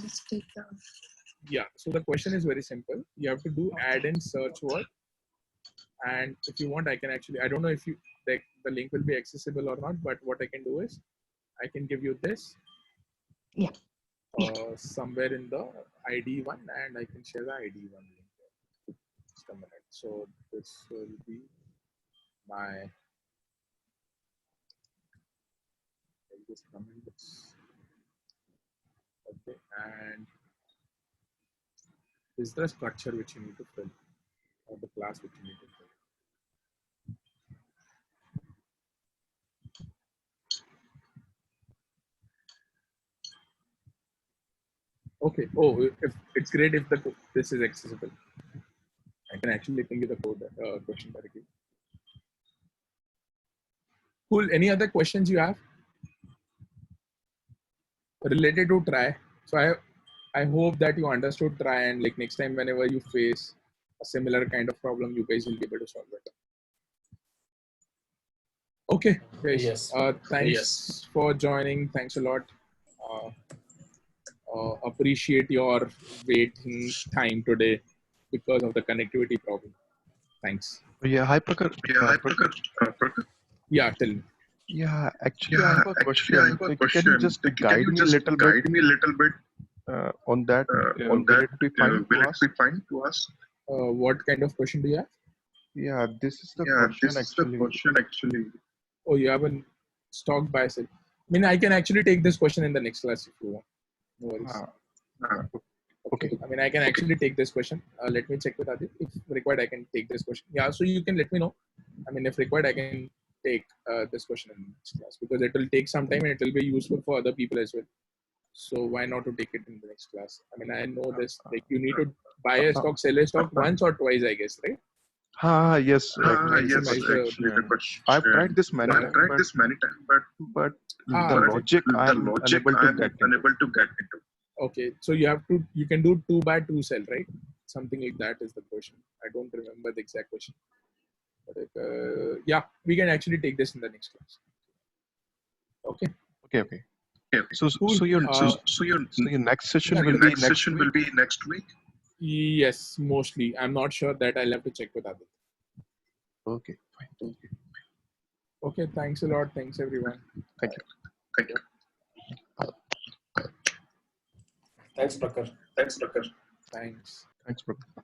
Yeah, so the question is very simple. You have to do add in search word. And if you want, I can actually, I don't know if the link will be accessible or not, but what I can do is I can give you this somewhere in the ID one, and I can share the ID one link there. Just a minute. So this will be my, I'll just comment this. Okay, and this is the structure which you need to fill, or the class which you need to fill. Okay. Oh, if it's great if this is accessible. I can actually ping you the code question directly. Cool. Any other questions you have related to try? So I hope that you understood try, and like next time whenever you face a similar kind of problem, you guys will be able to solve it. Okay, guys. Yes. Thanks for joining. Thanks a lot. Appreciate your waiting time today because of the connectivity problem. Thanks. Yeah, hi Prakhar. Yeah, tell me. Yeah, actually I have a question. Can you just guide me a little bit on that? Will it be fine to ask? What kind of question do you have? Yeah, this is the question actually. Oh, you have a stock bias. I mean, I can actually take this question in the next class if you want. No worries. Okay. I mean, I can actually take this question. Let me check with Adit. If required, I can take this question. Yeah, so you can let me know. I mean, if required, I can take this question in the next class because it will take some time and it will be useful for other people as well. So why not to take it in the next class? I mean, I know this. Like, you need to buy a stock, sell a stock once or twice, I guess, right? Yes. I've tried this many times, but the logic I'm unable to get into. Okay, so you can do 2 buy 2 sell, right? Something like that is the question. I don't remember the exact question. But yeah, we can actually take this in the next class. Okay. Okay. So your next session will be next week. Yes, mostly. I'm not sure that. I'll have to check with Adit. Okay, fine. Okay, thanks a lot. Thanks everyone. Thank you. Thanks, Prakar. Thanks. Thanks, Prakar.